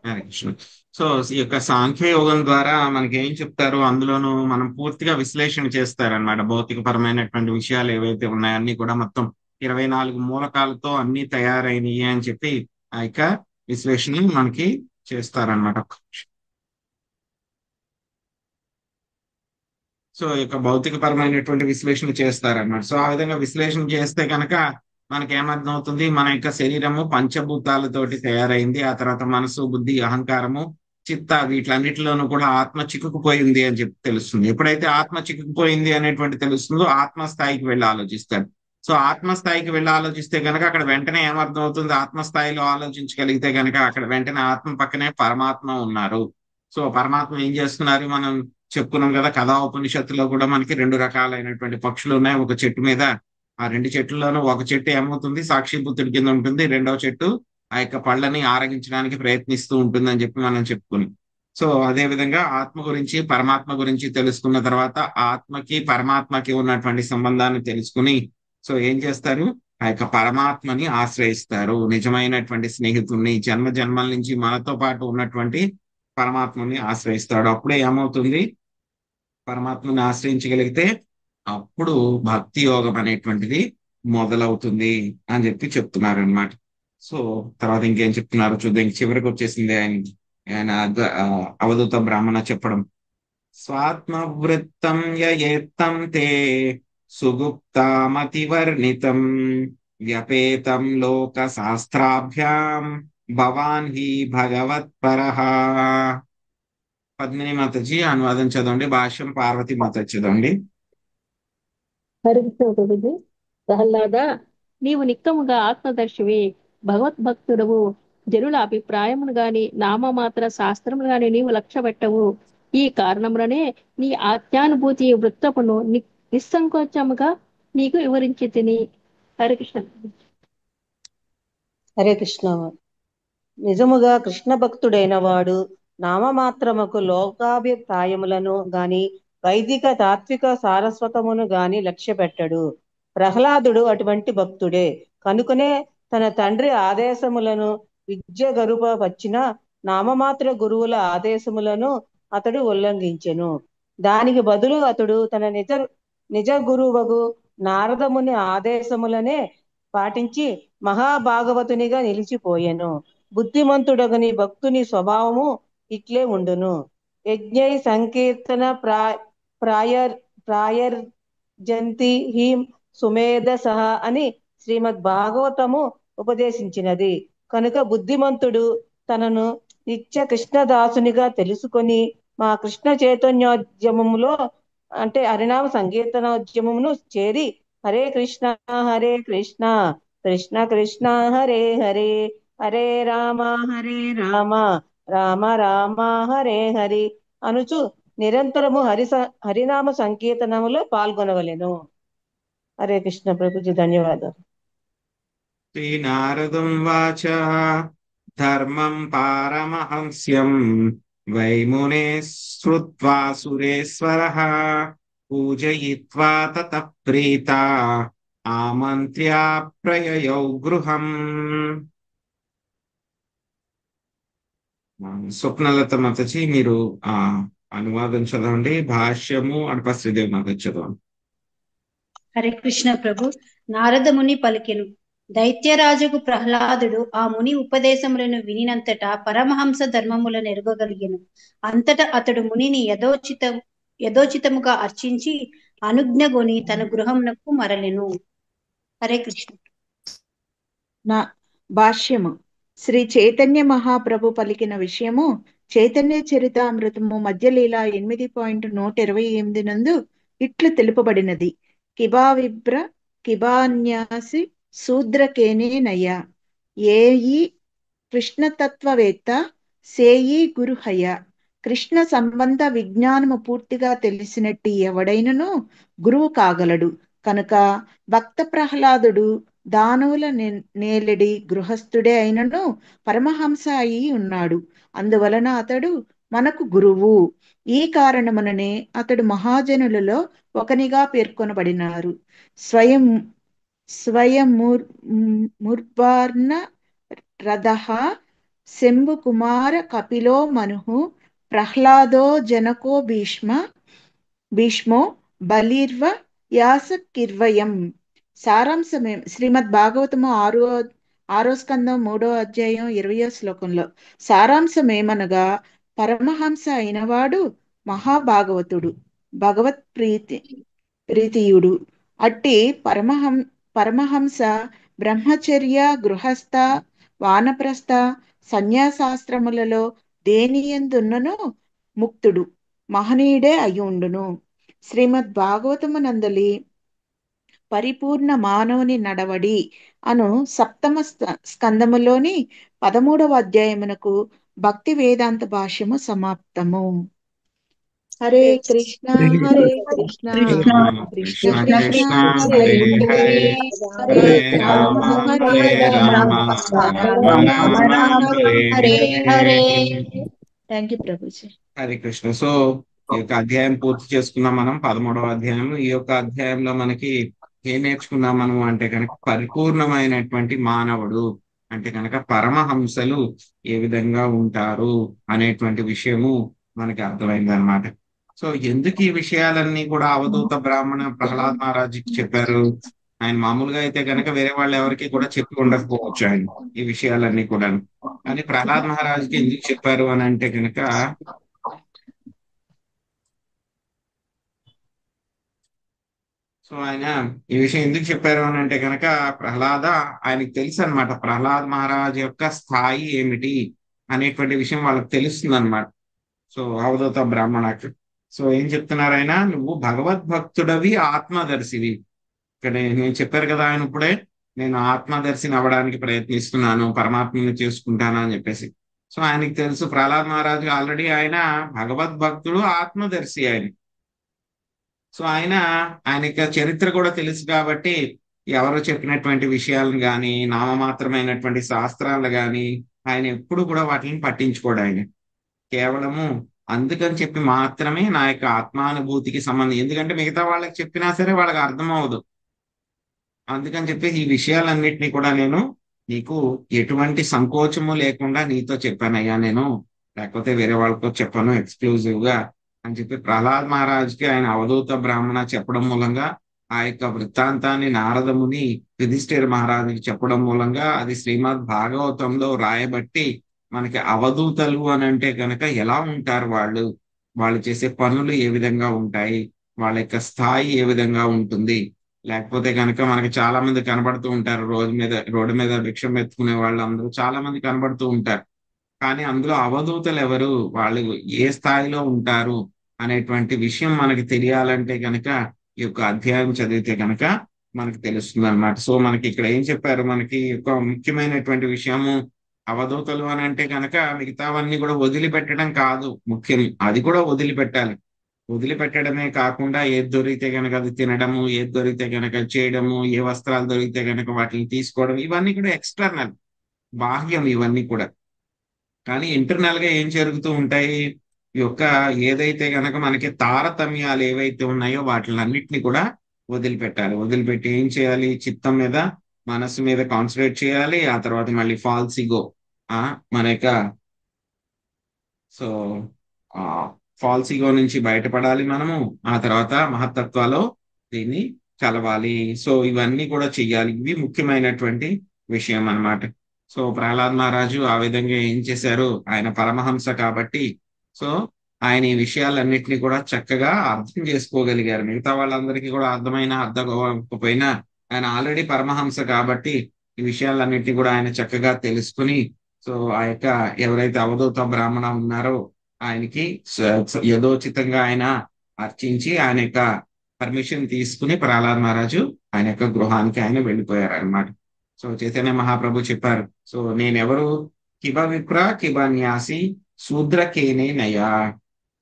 హరే కృష్ణ. సో ఈ యొక్క సాంఖ్య యోగం ద్వారా మనకి ఏం చెప్తారు, అందులోనూ మనం పూర్తిగా విశ్లేషణ చేస్తారనమాట. భౌతికపరమైనటువంటి విషయాలు ఏవైతే ఉన్నాయో అన్ని కూడా మొత్తం 24 మూలకాలతో అన్ని తయారైనవి అని చెప్పి ఆ యొక్క విశ్లేషణ మనకి చేస్తారనమాట. సో ఈ యొక్క భౌతికపరమైనటువంటి విశ్లేషణ చేస్తారన్నమాట. సో ఆ విధంగా విశ్లేషణ చేస్తే కనుక మనకి ఏమర్థం అవుతుంది, మన యొక్క శరీరము పంచభూతాలతోటి తయారైంది. ఆ తర్వాత మనసు, బుద్ధి, అహంకారము, చిత్త, వీటిలన్నిటిలోనూ కూడా ఆత్మ చిక్కుకుపోయింది అని చెప్పి తెలుస్తుంది. ఎప్పుడైతే ఆత్మ చిక్కుకుపోయింది అనేటువంటి తెలుస్తుందో ఆత్మస్థాయికి వెళ్ళి ఆలోచిస్తాడు. సో ఆత్మస్థాయికి వెళ్ళి ఆలోచిస్తే కనుక అక్కడ వెంటనే ఏమర్థం అవుతుంది, ఆత్మస్థాయిలో ఆలోచించగలిగితే కనుక అక్కడ వెంటనే ఆత్మ పక్కనే పరమాత్మ ఉన్నారు. సో పరమాత్మ ఏం చేస్తున్నారు, మనం చెప్పుకున్నాం కదా, కథా ఉపనిషత్తులో కూడా మనకి 2 రకాలైనటువంటి పక్షులు ఉన్నాయి. ఒక చెట్టు మీద, ఆ 2 చెట్లలోనూ ఒక చెట్టు ఏమవుతుంది, సాక్షిభూతుడి కింద ఉంటుంది. రెండవ చెట్టు ఆ యొక్క పళ్ళని ఆరగించడానికి ప్రయత్నిస్తూ ఉంటుంది అని చెప్పి మనం చెప్పుకున్నాం. సో అదే విధంగా ఆత్మ గురించి, పరమాత్మ గురించి తెలుసుకున్న తర్వాత ఆత్మకి పరమాత్మకి ఉన్నటువంటి సంబంధాన్ని తెలుసుకుని సో ఏం చేస్తారు, ఆ యొక్క పరమాత్మని ఆశ్రయిస్తారు. నిజమైనటువంటి స్నేహితుడిని, జన్మ జన్మల నుంచి మనతో పాటు ఉన్నటువంటి పరమాత్మని ఆశ్రయిస్తాడు. అప్పుడే ఏమవుతుంది, పరమాత్మని ఆశ్రయించగలిగితే అప్పుడు భక్తి యోగం అనేటువంటిది మొదలవుతుంది అని చెప్పి చెప్తున్నారు అనమాట. సో తర్వాత ఇంకేం చెప్తున్నారు చూద్దాం. ఇంక చివరికి వచ్చేసింది ఆయన అవధూత బ్రాహ్మణ చెప్పడం. స్వాత్మవృత్తం యయేత్తం తే సుగుప్తామతివర్ణితం వ్యపేతం లోక శాస్త్రాభ్యాం భవాన్ హి భగవత్పరః. పద్మిని మాతాజీ అనువాదం చదవండి, భాష్యం పార్వతి మాత చదవండి. హరికృష్ణ ప్రభుజీ. ప్రహ్లాద, నీవు నిక్కముగా ఆత్మదర్శివి, భగవద్భక్తుడవు. జనుల అభిప్రాయమును గాని నామమాత్ర శాస్త్రమును గాని నీవు లక్ష్య పెట్టవు. ఈ కారణములనే నీ ఆత్యానుభూతి వృత్తమును నిస్సంకోచముగా నీకు వివరించి తిని. హరికృష్ణ. హరే కృష్ణ. నిజముగా కృష్ణ భక్తుడైన వాడు నామమాత్రముకు లోకాభిప్రాయములను గాని వైదిక తాత్విక సారస్వతమును గాని లక్ష్య పెట్టడు. ప్రహ్లాదుడు అటువంటి భక్తుడే కనుకనే తన తండ్రి ఆదేశములను విద్య గరుప వచ్చిన నామమాత్ర గురువుల ఆదేశములను అతడు ఉల్లంఘించెను. దానికి బదులు అతడు తన నిజ గురువగు నారదముని ఆదేశములనే పాటించి మహాభాగవతునిగా నిలిచిపోయెను. బుద్ధిమంతుడగని భక్తుని స్వభావము ఇట్లే ఉండును. యజ్ఞై సంకీర్తన ప్రాయర్జంతి హీం సుమేధ సహ అని శ్రీమద్ భాగవతము ఉపదేశించినది. కనుక బుద్ధిమంతుడు తనను నిత్య కృష్ణదాసునిగా తెలుసుకొని మా కృష్ణ చైతన్యోద్యమములో అంటే హరినామ సంకీర్తనోద్యమమును చేరి హరే కృష్ణ కృష్ణ కృష్ణ హరే హరే, హరే రామ రామ రామ హరే హరి అనుచు నిరంతరము హరినామ సంకీర్తనములో పాల్గొనవలెను. హరే కృష్ణ ప్రభుజీ, ధన్యవాదాలు. శ్రీనారదం వాచ ధర్మం పారమహంస్యం వైమునే శ్రుత్వా సురేశ్వరః పూజయిత్వా తతః ప్రీతా ఆమంత్ర్యాప్రయయౌ గృహం. స్వప్నలత మాతజీ మీరు అనువాదం చదవండి, భాష్యము అడప శ్రీదేవి మాత చదవండి. హరే కృష్ణ ప్రభు. నారద ముని పలికెను. దైత్యరాజుకు ప్రహ్లాదుడు ఆ ముని ఉపదేశములను వినినంతటా పరమహంస ధర్మములను ఎరుగగలిగెను. అంతటా అతడు మునిని యథోచితముగా అర్చించి అనుజ్ఞగొని తన గృహమునకు మరలెను. హరే కృష్ణ. నా భాష్యము. శ్రీ చైతన్య మహాప్రభు పలికిన విషయము చైతన్య చరితామృతము మధ్యలీల 8.128 నందు ఇట్లు తెలుపబడినది. కిబావిభ్ర కిబాన్యాసి శూద్రకేనే నయ ఏయి కృష్ణతత్వవేత్త సేయి గురుహయ. కృష్ణ సంబంధ విజ్ఞానము పూర్తిగా తెలిసినట్టి ఎవడైనను గురువు కాగలడు. కనుక భక్త ప్రహ్లాదుడు దానవుల నేలడి గృహస్థుడే అయినను పరమహంస అయి ఉన్నాడు. అందువలన అతడు మనకు గురువు. ఈ కారణముననే అతడు మహాజనులలో ఒకనిగా పేర్కొనబడినారు. స్వయముర్వర్ణ రథః శంభు కుమార కపిలో మనుః ప్రహ్లాదో జనకో భీష్మో బలిర్వ యాసకిర్వయం. సారాంశమే శ్రీమద్ భాగవతము 6వ స్కందం 3వ అధ్యాయం 20వ శ్లోకంలో సారాంశమేమనగా పరమహంస అయినవాడు మహాభాగవతుడు, భగవత్ ప్రీతియుడు. అట్టి పరమహంస బ్రహ్మచర్య, గృహస్థ, వానప్రస్థ, సన్యాసాశ్రములలో దేనియందున్నను ముక్తుడు, మహనీయుడే అయ్యుండును. శ్రీమద్ భాగవతమునందలి పరిపూర్ణ మానవుని నడవడి అను 7వ స్కందములోని 13వ అధ్యాయమునకు భక్తి వేదాంత భాష్యము సమాప్తము. Hare Krishna Hare Krishna Krishna Krishna Hare Hare Hare Rama Hare Rama Rama Rama Hare Hare. Thank you Prabhuji. Hare Krishna. So ఈ యొక్క అధ్యాయం పూర్తి చేసుకున్నాం మనం, 13వ అధ్యాయం. ఈ యొక్క అధ్యాయంలో మనకి ఏం నేర్చుకున్నాం మనం అంటే కనుక పరిపూర్ణమైనటువంటి మానవుడు అంటే కనుక పరమహంసలు ఏ విధంగా ఉంటారు అనేటువంటి విషయము మనకి అర్థమైంది అనమాట. సో ఎందుకు ఈ విషయాలన్నీ కూడా అవధూత బ్రాహ్మణ ప్రహ్లాద్ మహారాజుకి చెప్పారు? ఆయన మామూలుగా అయితే కనుక వేరే వాళ్ళు ఎవరికి కూడా చెప్పి ఉండకపోవచ్చు ఆయన ఈ విషయాలన్నీ కూడా. కానీ ప్రహ్లాద్ మహారాజుకి ఎందుకు చెప్పారు అని అంటే కనుక సో ఆయన ఈ విషయం ఎందుకు చెప్పారు అని అంటే కనుక ఆయనకి తెలుసు అనమాట ప్రహ్లాద్ మహారాజ్ యొక్క స్థాయి ఏమిటి అనేటువంటి విషయం వాళ్ళకి తెలుస్తుంది అనమాట. సో అవధూత బ్రాహ్మణకు సో ఏం చెప్తున్నారు ఆయన, నువ్వు భగవద్భక్తుడవి, ఆత్మదర్శివి. ఇక్కడ నేను చెప్పారు కదా ఆయన ఇప్పుడే, నేను ఆత్మదర్శిని అవ్వడానికి ప్రయత్నిస్తున్నాను, పరమాత్మని చేసుకుంటాను అని చెప్పేసి. సో ఆయనకి తెలుసు ప్రహ్లాద్ మహారాజు ఆల్రెడీ ఆయన భగవద్భక్తుడు, ఆత్మదర్శి ఆయన. సో ఆయనకి చరిత్ర కూడా తెలుసు కాబట్టి ఎవరు చెప్పినటువంటి విషయాలను కానీ నామమాత్రమైనటువంటి శాస్త్రాలు కానీ ఆయన ఎప్పుడు కూడా వాటిని పట్టించుకోడు. ఆయన కేవలము అందుకని చెప్పి మాత్రమే నా యొక్క ఆత్మానుభూతికి సంబంధం, ఎందుకంటే మిగతా వాళ్ళకి చెప్పినా సరే వాళ్ళకి అర్థం అవ్వదు. అందుకని చెప్పి ఈ విషయాలన్నిటినీ కూడా నేను నీకు ఎటువంటి సంకోచము లేకుండా నీతో చెప్పానయ్యా నేను, లేకపోతే వేరే వాళ్ళతో చెప్పాను ఎక్స్క్లూజివ్ గా అని చెప్పి ప్రహ్లాద్ మహారాజ్కి ఆయన అవధూత బ్రాహ్మణ చెప్పడం మూలంగా ఆ యొక్క వృత్తాంతాన్ని నారదముని యుధిష్ఠిర మహారాజుకి చెప్పడం మూలంగా అది శ్రీమద్ భాగవతంలో రాయబట్టి మనకి అవధూతలు అని అంటే కనుక ఎలా ఉంటారు, వాళ్ళు చేసే పనులు ఏ విధంగా ఉంటాయి, వాళ్ళ యొక్క స్థాయి ఏ విధంగా ఉంటుంది. లేకపోతే కనుక మనకి చాలా మంది కనబడుతూ ఉంటారు, రోడ్డు మీద భిక్షం ఎత్తుకునే వాళ్ళు అందరూ చాలా మంది కనబడుతూ ఉంటారు. కానీ అందులో అవధూతలు ఎవరు, వాళ్ళు ఏ స్థాయిలో ఉంటారు అనేటువంటి విషయం మనకి తెలియాలంటే కనుక ఈ యొక్క అధ్యాయం చదివితే కనుక మనకి తెలుస్తుంది అనమాట. సో మనకి ఇక్కడ ఏం చెప్పారు, మనకి ఒక ముఖ్యమైనటువంటి విషయము అవధూతలు అని అంటే కనుక మిగతావన్నీ కూడా వదిలిపెట్టడం కాదు ముఖ్యం, అది కూడా వదిలిపెట్టాలి. వదిలిపెట్టడమే కాకుండా ఏది దొరికితే గనక అది తినడము, ఏది దొరికితే గనక చేయడము, ఏ వస్త్రాలు దొరికితే గనక వాటిని తీసుకోవడం, ఇవన్నీ కూడా ఎక్స్టర్నల్, బాహ్యం ఇవన్నీ కూడా. కానీ ఇంటర్నల్ గా ఏం జరుగుతూ ఉంటాయి, ఈ యొక్క ఏదైతే గనక మనకి తారతమ్యాలు ఏవైతే ఉన్నాయో వాటిలన్నిటిని కూడా వదిలిపెట్టాలి. వదిలిపెట్టి ఏం చేయాలి, చిత్తం మీద, మనసు మీద కాన్సన్ట్రేట్ చేయాలి. ఆ తర్వాత మళ్ళీ ఫాల్స్ ఈగో, మన యొక్క సో ఆ ఫాల్స్ ఈగో నుంచి బయటపడాలి మనము. ఆ తర్వాత మహత్తత్వాలో దీన్ని కలవాలి. సో ఇవన్నీ కూడా చెయ్యాలి. ఇవి ముఖ్యమైనటువంటి విషయం అన్నమాట. సో ప్రహ్లాద్ మహారాజు ఆ విధంగా ఏం చేశారు, ఆయన పరమహంస కాబట్టి సో ఆయన ఈ విషయాలన్నింటినీ కూడా చక్కగా అర్థం చేసుకోగలిగారు. మిగతా వాళ్ళందరికీ కూడా అర్థం కాకపోయినా ఆయన ఆల్రెడీ పరమహంస కాబట్టి ఈ విషయాలన్నింటినీ కూడా ఆయన చక్కగా తెలుసుకుని, సో ఆ యొక్క ఎవరైతే అవధూత బ్రాహ్మణ ఉన్నారో ఆయనకి యథోచితంగా ఆయన అర్చించి ఆయన యొక్క పర్మిషన్ తీసుకుని ప్రహ్లాద్ మహారాజు ఆయన యొక్క గృహానికి ఆయన వెళ్ళిపోయారు అనమాట. సో చైతన్య మహాప్రభు చెప్పారు, సో నేనెవరు, కిబ విప్ర కిబ న్యాసి శూద్రకేనే నయా.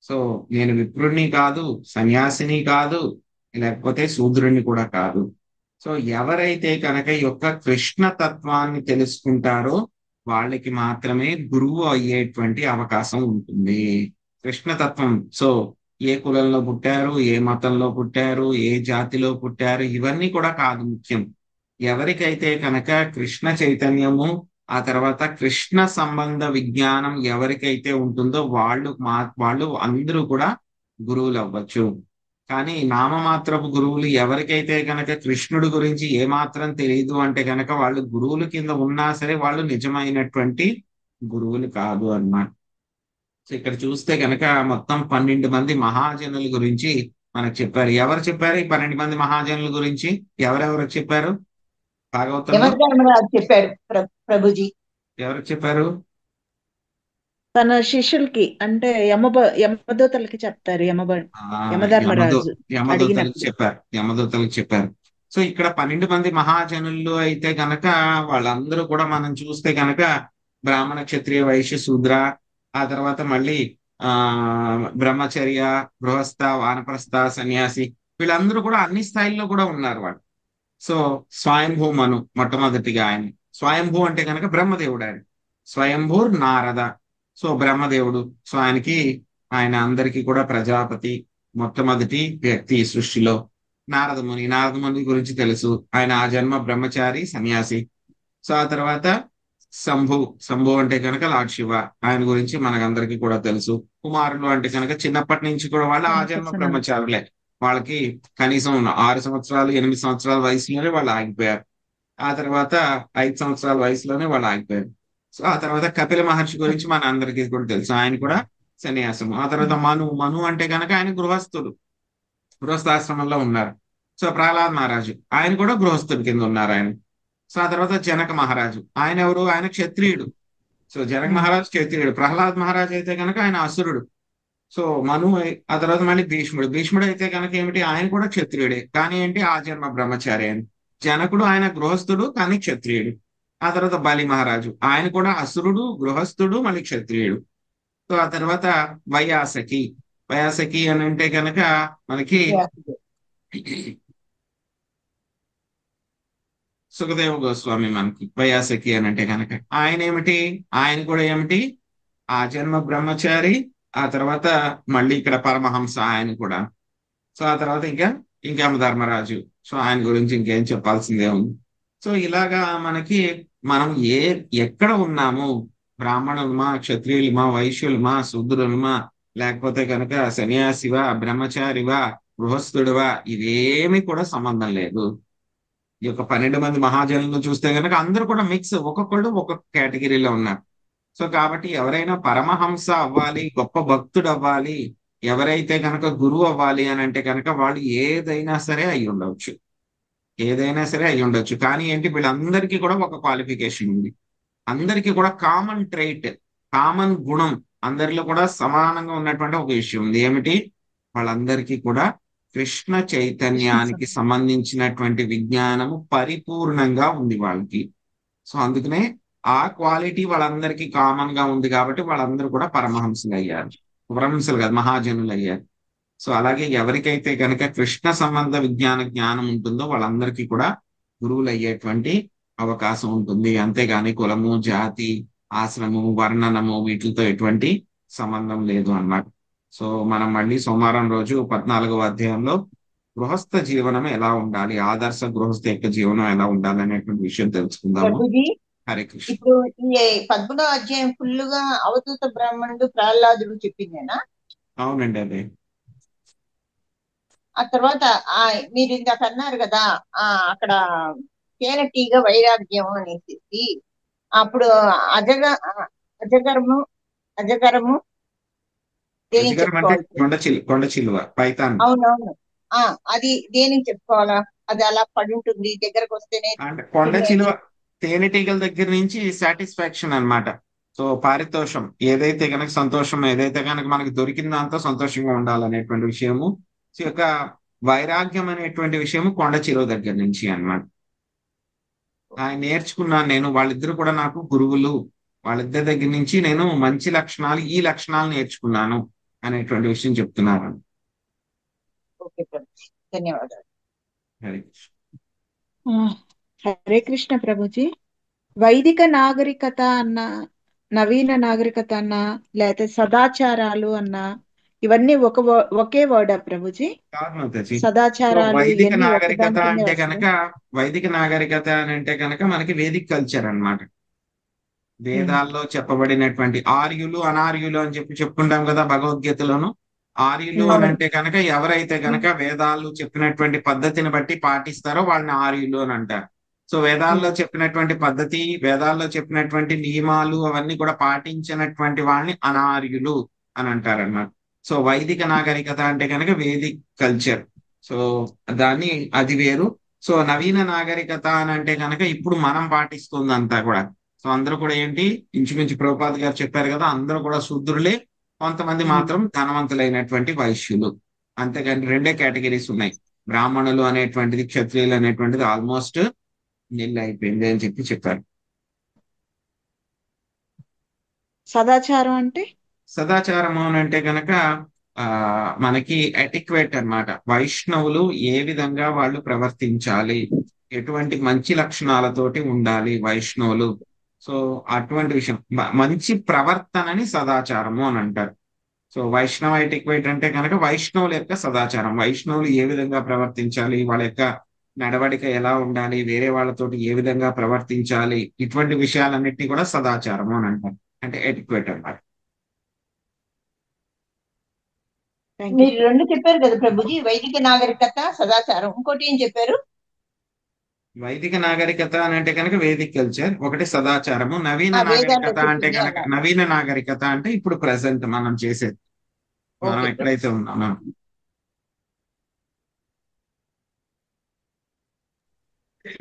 సో నేను విప్రుణ్ణి కాదు, సన్యాసిని కాదు, లేకపోతే శూద్రుణ్ణి కూడా కాదు. సో ఎవరైతే కనుక ఈ యొక్క కృష్ణ తత్వాన్ని తెలుసుకుంటారో వాళ్ళకి మాత్రమే గురువు అయ్యేటువంటి అవకాశం ఉంటుంది. కృష్ణతత్వం, సో ఏ కులంలో పుట్టారు, ఏ మతంలో పుట్టారు, ఏ జాతిలో పుట్టారు, ఇవన్నీ కూడా కాదు ముఖ్యం. ఎవరికైతే కనుక కృష్ణ చైతన్యము, ఆ తర్వాత కృష్ణ సంబంధ విజ్ఞానం ఎవరికైతే ఉంటుందో వాళ్ళు అందరూ కూడా గురువులు అవ్వచ్చు. కానీ నామమాత్రపు గురువులు ఎవరికైతే కనుక కృష్ణుడి గురించి ఏమాత్రం తెలియదు అంటే కనుక వాళ్ళు గురువుల కింద ఉన్నా సరే వాళ్ళు నిజమైనటువంటి గురువులు కాదు అన్నమాట. సో ఇక్కడ చూస్తే కనుక మొత్తం 12 మంది మహాజనుల గురించి మనకు చెప్పారు. ఎవరు చెప్పారు ఈ 12 మంది మహాజనుల గురించి? ఎవరెవరు చెప్పారు భాగవతంలో? యమధర్మరాజు చెప్పాడు ప్రభుజీ. ఎవరు చెప్పారు? తన శిష్యులకి, అంటే యమదూతలకి చెప్తారు. యమధర్మరాజు యమదూతలకు చెప్పారు. యమదూతలకు చెప్పారు. సో ఇక్కడ 12 మంది మహాజనులు అయితే గనక వాళ్ళందరూ కూడా మనం చూస్తే గనక బ్రాహ్మణ, క్షత్రియ, వైశ్య, శూద్ర, ఆ తర్వాత మళ్ళీ బ్రహ్మచర్య, గృహస్థ, వానప్రస్థ, సన్యాసి, వీళ్ళందరూ కూడా అన్ని స్థాయిల్లో కూడా ఉన్నారు వాళ్ళు. సో స్వయంభూ మను మొట్టమొదటిగా ఆయన స్వయంభూ అంటే కనుక బ్రహ్మదేవుడు. ఆయన స్వయంభూర్ నారద, సో బ్రహ్మదేవుడు. సో ఆయన అందరికీ కూడా ప్రజాపతి, మొట్టమొదటి వ్యక్తి ఈ సృష్టిలో. నారదముని గురించి తెలుసు, ఆయన ఆ జన్మ బ్రహ్మచారి, సన్యాసి. సో ఆ తర్వాత శంభు అంటే కనుక లార్డ్ శివ, ఆయన గురించి మనకందరికీ కూడా తెలుసు. కుమారులు అంటే కనుక చిన్నప్పటి నుంచి కూడా వాళ్ళు ఆ జన్మ బ్రహ్మచారులే. వాళ్ళకి కనీసం 6 సంవత్సరాలు 8 సంవత్సరాల వయసులోనే వాళ్ళు ఆగిపోయారు. ఆ తర్వాత 5 సంవత్సరాల వయసులోనే వాళ్ళు ఆగిపోయారు. సో ఆ తర్వాత కపిల మహర్షి గురించి మన అందరికీ కూడా తెలుసు, ఆయన కూడా సన్యాసం. ఆ తర్వాత మను అంటే కనుక ఆయన గృహస్థాశ్రమంలో ఉన్నారు. సో ప్రహ్లాద్ మహారాజు ఆయన కూడా గృహస్థుడి కింద ఉన్నారు ఆయన. సో ఆ తర్వాత జనక మహారాజు, ఆయన ఎవరు? ఆయన క్షత్రియుడు. సో జనక మహారాజు క్షత్రియుడు. ప్రహ్లాద్ మహారాజు అయితే కనుక ఆయన అసురుడు. సో ఆ తర్వాత మళ్ళీ భీష్ముడు అయితే కనుక ఏమిటి, ఆయన కూడా క్షత్రియుడే, కానీ ఏంటి ఆ జన్మ బ్రహ్మచారి. అని జనకుడు ఆయన గృహస్థుడు కానీ క్షత్రియుడు. ఆ తర్వాత బలి మహారాజు, ఆయన కూడా అసురుడు, గృహస్థుడు, మళ్ళీ క్షత్రియుడు. సో ఆ తర్వాత వయాసకి అని అంటే కనుక మనకి సుఖదేవ గోస్వామి, మనకి వయాసకి అని అంటే కనుక ఆయన కూడా ఏమిటి ఆ జన్మ బ్రహ్మచారి. ఆ తర్వాత మళ్ళీ ఇక్కడ పరమహంస ఆయన కూడా. సో ఆ తర్వాత ఇంకా యమధర్మరాజు. సో ఆయన గురించి ఇంకేం చెప్పాల్సిందే ఉంది. సో ఇలాగా మనం ఎక్కడ ఉన్నాము, బ్రాహ్మణులమా, క్షత్రియులమా, వైశ్యులమా, శూద్రులమా, లేకపోతే కనుక సన్యాసివా, బ్రహ్మచారివా, గృహస్థుడివా, ఇవేమి కూడా సంబంధం లేదు. ఈ యొక్క 12 మంది మహాజనులను చూస్తే కనుక అందరూ కూడా మిక్స్, ఒక్కొక్కళ్ళు ఒక్కొక్క కేటగిరీలో ఉన్నారు. సో కాబట్టి ఎవరైనా పరమహంస అవ్వాలి, గొప్ప భక్తుడు అవ్వాలి, ఎవరైతే కనుక గురువు అవ్వాలి అని అంటే కనుక వాళ్ళు ఏదైనా సరే అయి ఉండొచ్చు. కానీ ఏంటి, వీళ్ళందరికీ కూడా ఒక క్వాలిఫికేషన్ ఉంది. అందరికీ కూడా కామన్ ట్రైట్, కామన్ గుణం అందరిలో కూడా సమానంగా ఉన్నటువంటి ఒక విషయం ఉంది. ఏమిటి? వాళ్ళందరికీ కూడా కృష్ణ చైతన్యానికి సంబంధించినటువంటి విజ్ఞానము పరిపూర్ణంగా ఉంది వాళ్ళకి. సో అందుకనే ఆ క్వాలిటీ వాళ్ళందరికీ కామన్ గా ఉంది కాబట్టి వాళ్ళందరూ కూడా పరమహంసలు అయ్యారు. పరమహంసలు కాదు, మహాజనులు అయ్యారు. సో అలాగే ఎవరికైతే కనుక కృష్ణ సంబంధ విజ్ఞాన జ్ఞానం ఉంటుందో వాళ్ళందరికీ కూడా గురువులు అయ్యేటువంటి అవకాశం ఉంటుంది. అంతేగాని కులము, జాతి, ఆశ్రమము, వర్ణనము వీటితో ఎటువంటి సంబంధం లేదు అన్నమాట. సో మనం మళ్ళీ సోమవారం రోజు 14వ అధ్యాయంలో గృహస్థ జీవనం ఎలా ఉండాలి, ఆదర్శ గృహస్థ యొక్క జీవనం ఎలా ఉండాలి అనేటువంటి విషయం తెలుసుకుందాము. ప్రభుజీ హరే కృష్ణ. ఇప్పుడు ఈ 11వ అధ్యాయం ఫుల్ గా అవధూత బ్రాహ్మణుడు ప్రహ్లాదుడు చెప్పిందేనా? అవునండి, అదే. ఆ తర్వాత మీరు ఇందాక అన్నారు కదా, అక్కడ తేనెటీగ వైరాగ్యం అనేసి అప్పుడు అజగరము దేనికి అజగరం అంటే చెప్పుకోవాలి? కొండ చిలువ, పైతాన్. అవునవును. అది దేనికి చెప్పుకోవాలా? అది అలా పడి ఉంటుంది, దగ్గరకు వస్తేనే అంటే కొండ తినేది. చిలువ తేనెటీగల దగ్గర నుంచి సాటిస్ఫాక్షన్ అన్నమాట. సో పారితోషం ఏదైతే కనుక సంతోషం, ఏదైతే కనుక మనకి దొరికిన దాంతో సంతోషంగా ఉండాలనేటువంటి విషయము. సో యొక్క వైరాగ్యం అనేటువంటి విషయము కొండ చిలువ దగ్గర నుంచి అన్నమాట. ఆయన నేర్చుకున్నాను నేను. వాళ్ళిద్దరు కూడా నాకు గురువులు. వాళ్ళిద్దరి దగ్గర నుంచి నేను మంచి లక్షణాలు, ఈ లక్షణాలు నేర్చుకున్నాను అనేటువంటి విషయం చెప్తున్నారు. ఓకే ప్రభు, ధన్యవాదాలు. హరే కృష్ణ. హరే కృష్ణ ప్రభుజీ. వైదిక నాగరికత అన్న, నవీన నాగరికత అన్న, లేకపోతే సదాచారాలు అన్న, ఇవన్నీ ఒకే వర్డా ప్రభుజీ? కాదు మాతాజీ. సో సదాచారాలు వైదిక ఇవన్నీ నాగరికత ఒకదాని కిందే అంటే వస్తాయి. కనుక, వైదిక నాగరికత అని అంటే కనుక మనకి వేదిక్ కల్చర్ అన్నమాట. వేదాల్లో చెప్పబడినటువంటి ఆర్యులు, అనార్యులు అని చెప్పి చెప్పుకుంటాం కదా భగవద్గీతలోను. ఆర్యులు అని అవును. అంటే కనుక ఎవరైతే కనుక వేదాలు చెప్పినటువంటి పద్ధతిని బట్టి పాటిస్తారో వాళ్ళని ఆర్యులు అని అంటారు. సో వేదాల్లో చెప్పినటువంటి పద్ధతి, వేదాల్లో చెప్పినటువంటి నియమాలు అవన్నీ కూడా పాటించినటువంటి వాళ్ళని అనార్యులు అని అంటారు అన్నమాట. సో వైదిక నాగరికత అంటే కనుక వేదిక్ కల్చర్. సో దాన్ని అది వేరు. సో నవీన నాగరికత అని అంటే కనుక ఇప్పుడు మనం పాటిస్తుందంతా కూడా. సో అందరూ కూడా ఏంటి, ఇంచుమించు ప్రభుపాద్ గారు చెప్పారు కదా, అందరూ కూడా శూద్రులే, కొంతమంది మాత్రం ధనవంతులైనటువంటి వైశ్యులు. అంతేగాని రెండే కేటగిరీస్ ఉన్నాయి. బ్రాహ్మణులు అనేటువంటిది, క్షత్రియులు అనేటువంటిది ఆల్మోస్ట్ నిల్ అయిపోయింది అని చెప్పారు. సదాచారం అంటే? సదాచారము అని అంటే కనుక మనకి ఎటిక్వేట్ అన్నమాట. వైష్ణవులు ఏ విధంగా వాళ్ళు ప్రవర్తించాలి, ఎటువంటి మంచి లక్షణాలతోటి ఉండాలి వైష్ణవులు. సో అటువంటి విషయం, మంచి ప్రవర్తనని సదాచారము అని అంటారు. సో వైష్ణవ ఎటిక్వేట్ అంటే కనుక వైష్ణవుల యొక్క సదాచారం. వైష్ణవులు ఏ విధంగా ప్రవర్తించాలి, వాళ్ళ యొక్క నడవడిక ఎలా ఉండాలి, వేరే వాళ్ళతోటి ఏ విధంగా ప్రవర్తించాలి, ఇటువంటి విషయాలన్నిటినీ కూడా సదాచారము అని అంటారు. అంటే ఎటిక్వేట్ అన్నమాట. మీరు రెండు చెప్పారు కదా ప్రభుజీ, వైదిక నాగరికత, సదాచారం. ఇంకోటి ఏం చెప్పారు? వైదిక నాగరికత అని అంటే కనుక వేదిక్ కల్చర్, ఒకటి సదాచారము. నవీన వేదాల్లో నాగరికత అంటే చెప్పింది కనుక, అన్నారు. నవీన నాగరికత అంటే ఇప్పుడు ప్రెసెంట్ మనం చేసేది, మనం ఓకే ఎక్కడైతే ఉన్నామో.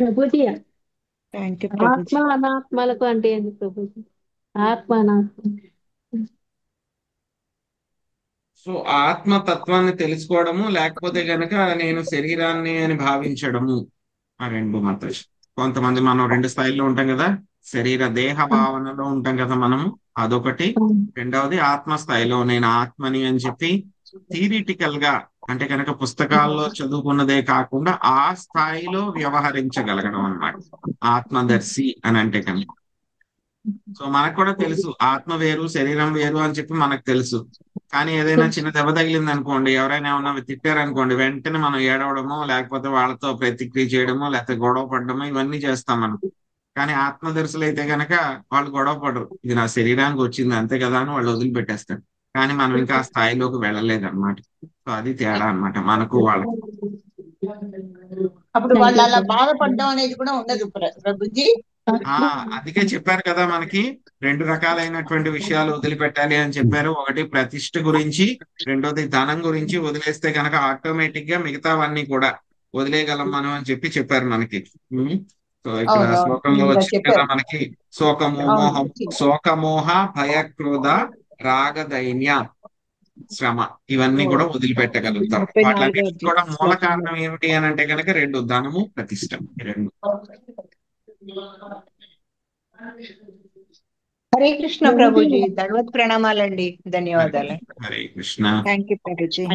Prabhuji, thank you Prabhuji. ఆత్మ అనాత్మలకు అంటే ఏంటి ప్రభుజీ? ఆత్మ అనాత్మ. సో ఆత్మతత్వాన్ని తెలుసుకోవడము, లేకపోతే గనక నేను శరీరాన్ని అని భావించడము, ఆ రెండు మాత్రం. కొంతమంది మనం రెండు స్థాయిల్లో ఉంటాం కదా, శరీర దేహ భావనలో ఉంటాం కదా మనము, అదొకటి. రెండవది ఆత్మ స్థాయిలో నేను ఆత్మని అని చెప్పి థియరిటికల్ గా, అంటే కనుక పుస్తకాల్లో చదువుకున్నదే కాకుండా ఆ స్థాయిలో వ్యవహరించగలగడం అన్నమాట ఆత్మదర్శి అని అంటే కనుక. సో మనకు కూడా తెలుసు ఆత్మ వేరు, శరీరం వేరు అని చెప్పి మనకు తెలుసు. కానీ ఏదైనా చిన్న దెబ్బ తగిలింది అనుకోండి, ఎవరైనా ఏమన్నా తిట్టారనుకోండి, వెంటనే మనం ఏడవడమో, లేకపోతే వాళ్ళతో ప్రతిక్రియ చేయడమో, లేకపోతే గొడవ పడడమో ఇవన్నీ చేస్తాం మనం. కానీ ఆత్మదర్శులు అయితే గనక వాళ్ళు గొడవ పడరు, ఇది నా శరీరానికి వచ్చింది అంతే కదా అని వాళ్ళు వదిలిపెట్టేస్తారు. కానీ మనం ఇంకా ఆ స్థాయిలోకి వెళ్ళలేదు అనమాట. సో అది తేడా అన్నమాట మనకు వాళ్ళకు. అప్పుడు వాళ్ళు అలా బాధపడడం అనేది కూడా ఉండదు ప్రభుజీ. అందుకే చెప్పారు కదా, మనకి రెండు రకాలైనటువంటి విషయాలు వదిలిపెట్టాలి అని చెప్పారు. ఒకటి ప్రతిష్ఠ గురించి, రెండోది ధనం గురించి వదిలేస్తే కనుక ఆటోమేటిక్ గా మిగతావన్నీ కూడా వదిలేయగలం మనం అని చెప్పారు మనకి. సో ఇక్కడ శ్లోకంలో వచ్చింది కదా మనకి, శోకమోహ భయక్రోధ రాగదైన్య శ్రమ, ఇవన్నీ కూడా వదిలిపెట్టగలుగుతాం. వాటికి కూడా మూల కారణం ఏమిటి అని అంటే కనుక రెండు, ధనము, ప్రతిష్ఠ, రెండు. హరే కృష్ణ ప్రభుజీ, ధన్యవాద ప్రణామాలండి, ధన్యవాదాలు. హరే కృష్ణ. Thank you Prabhuji.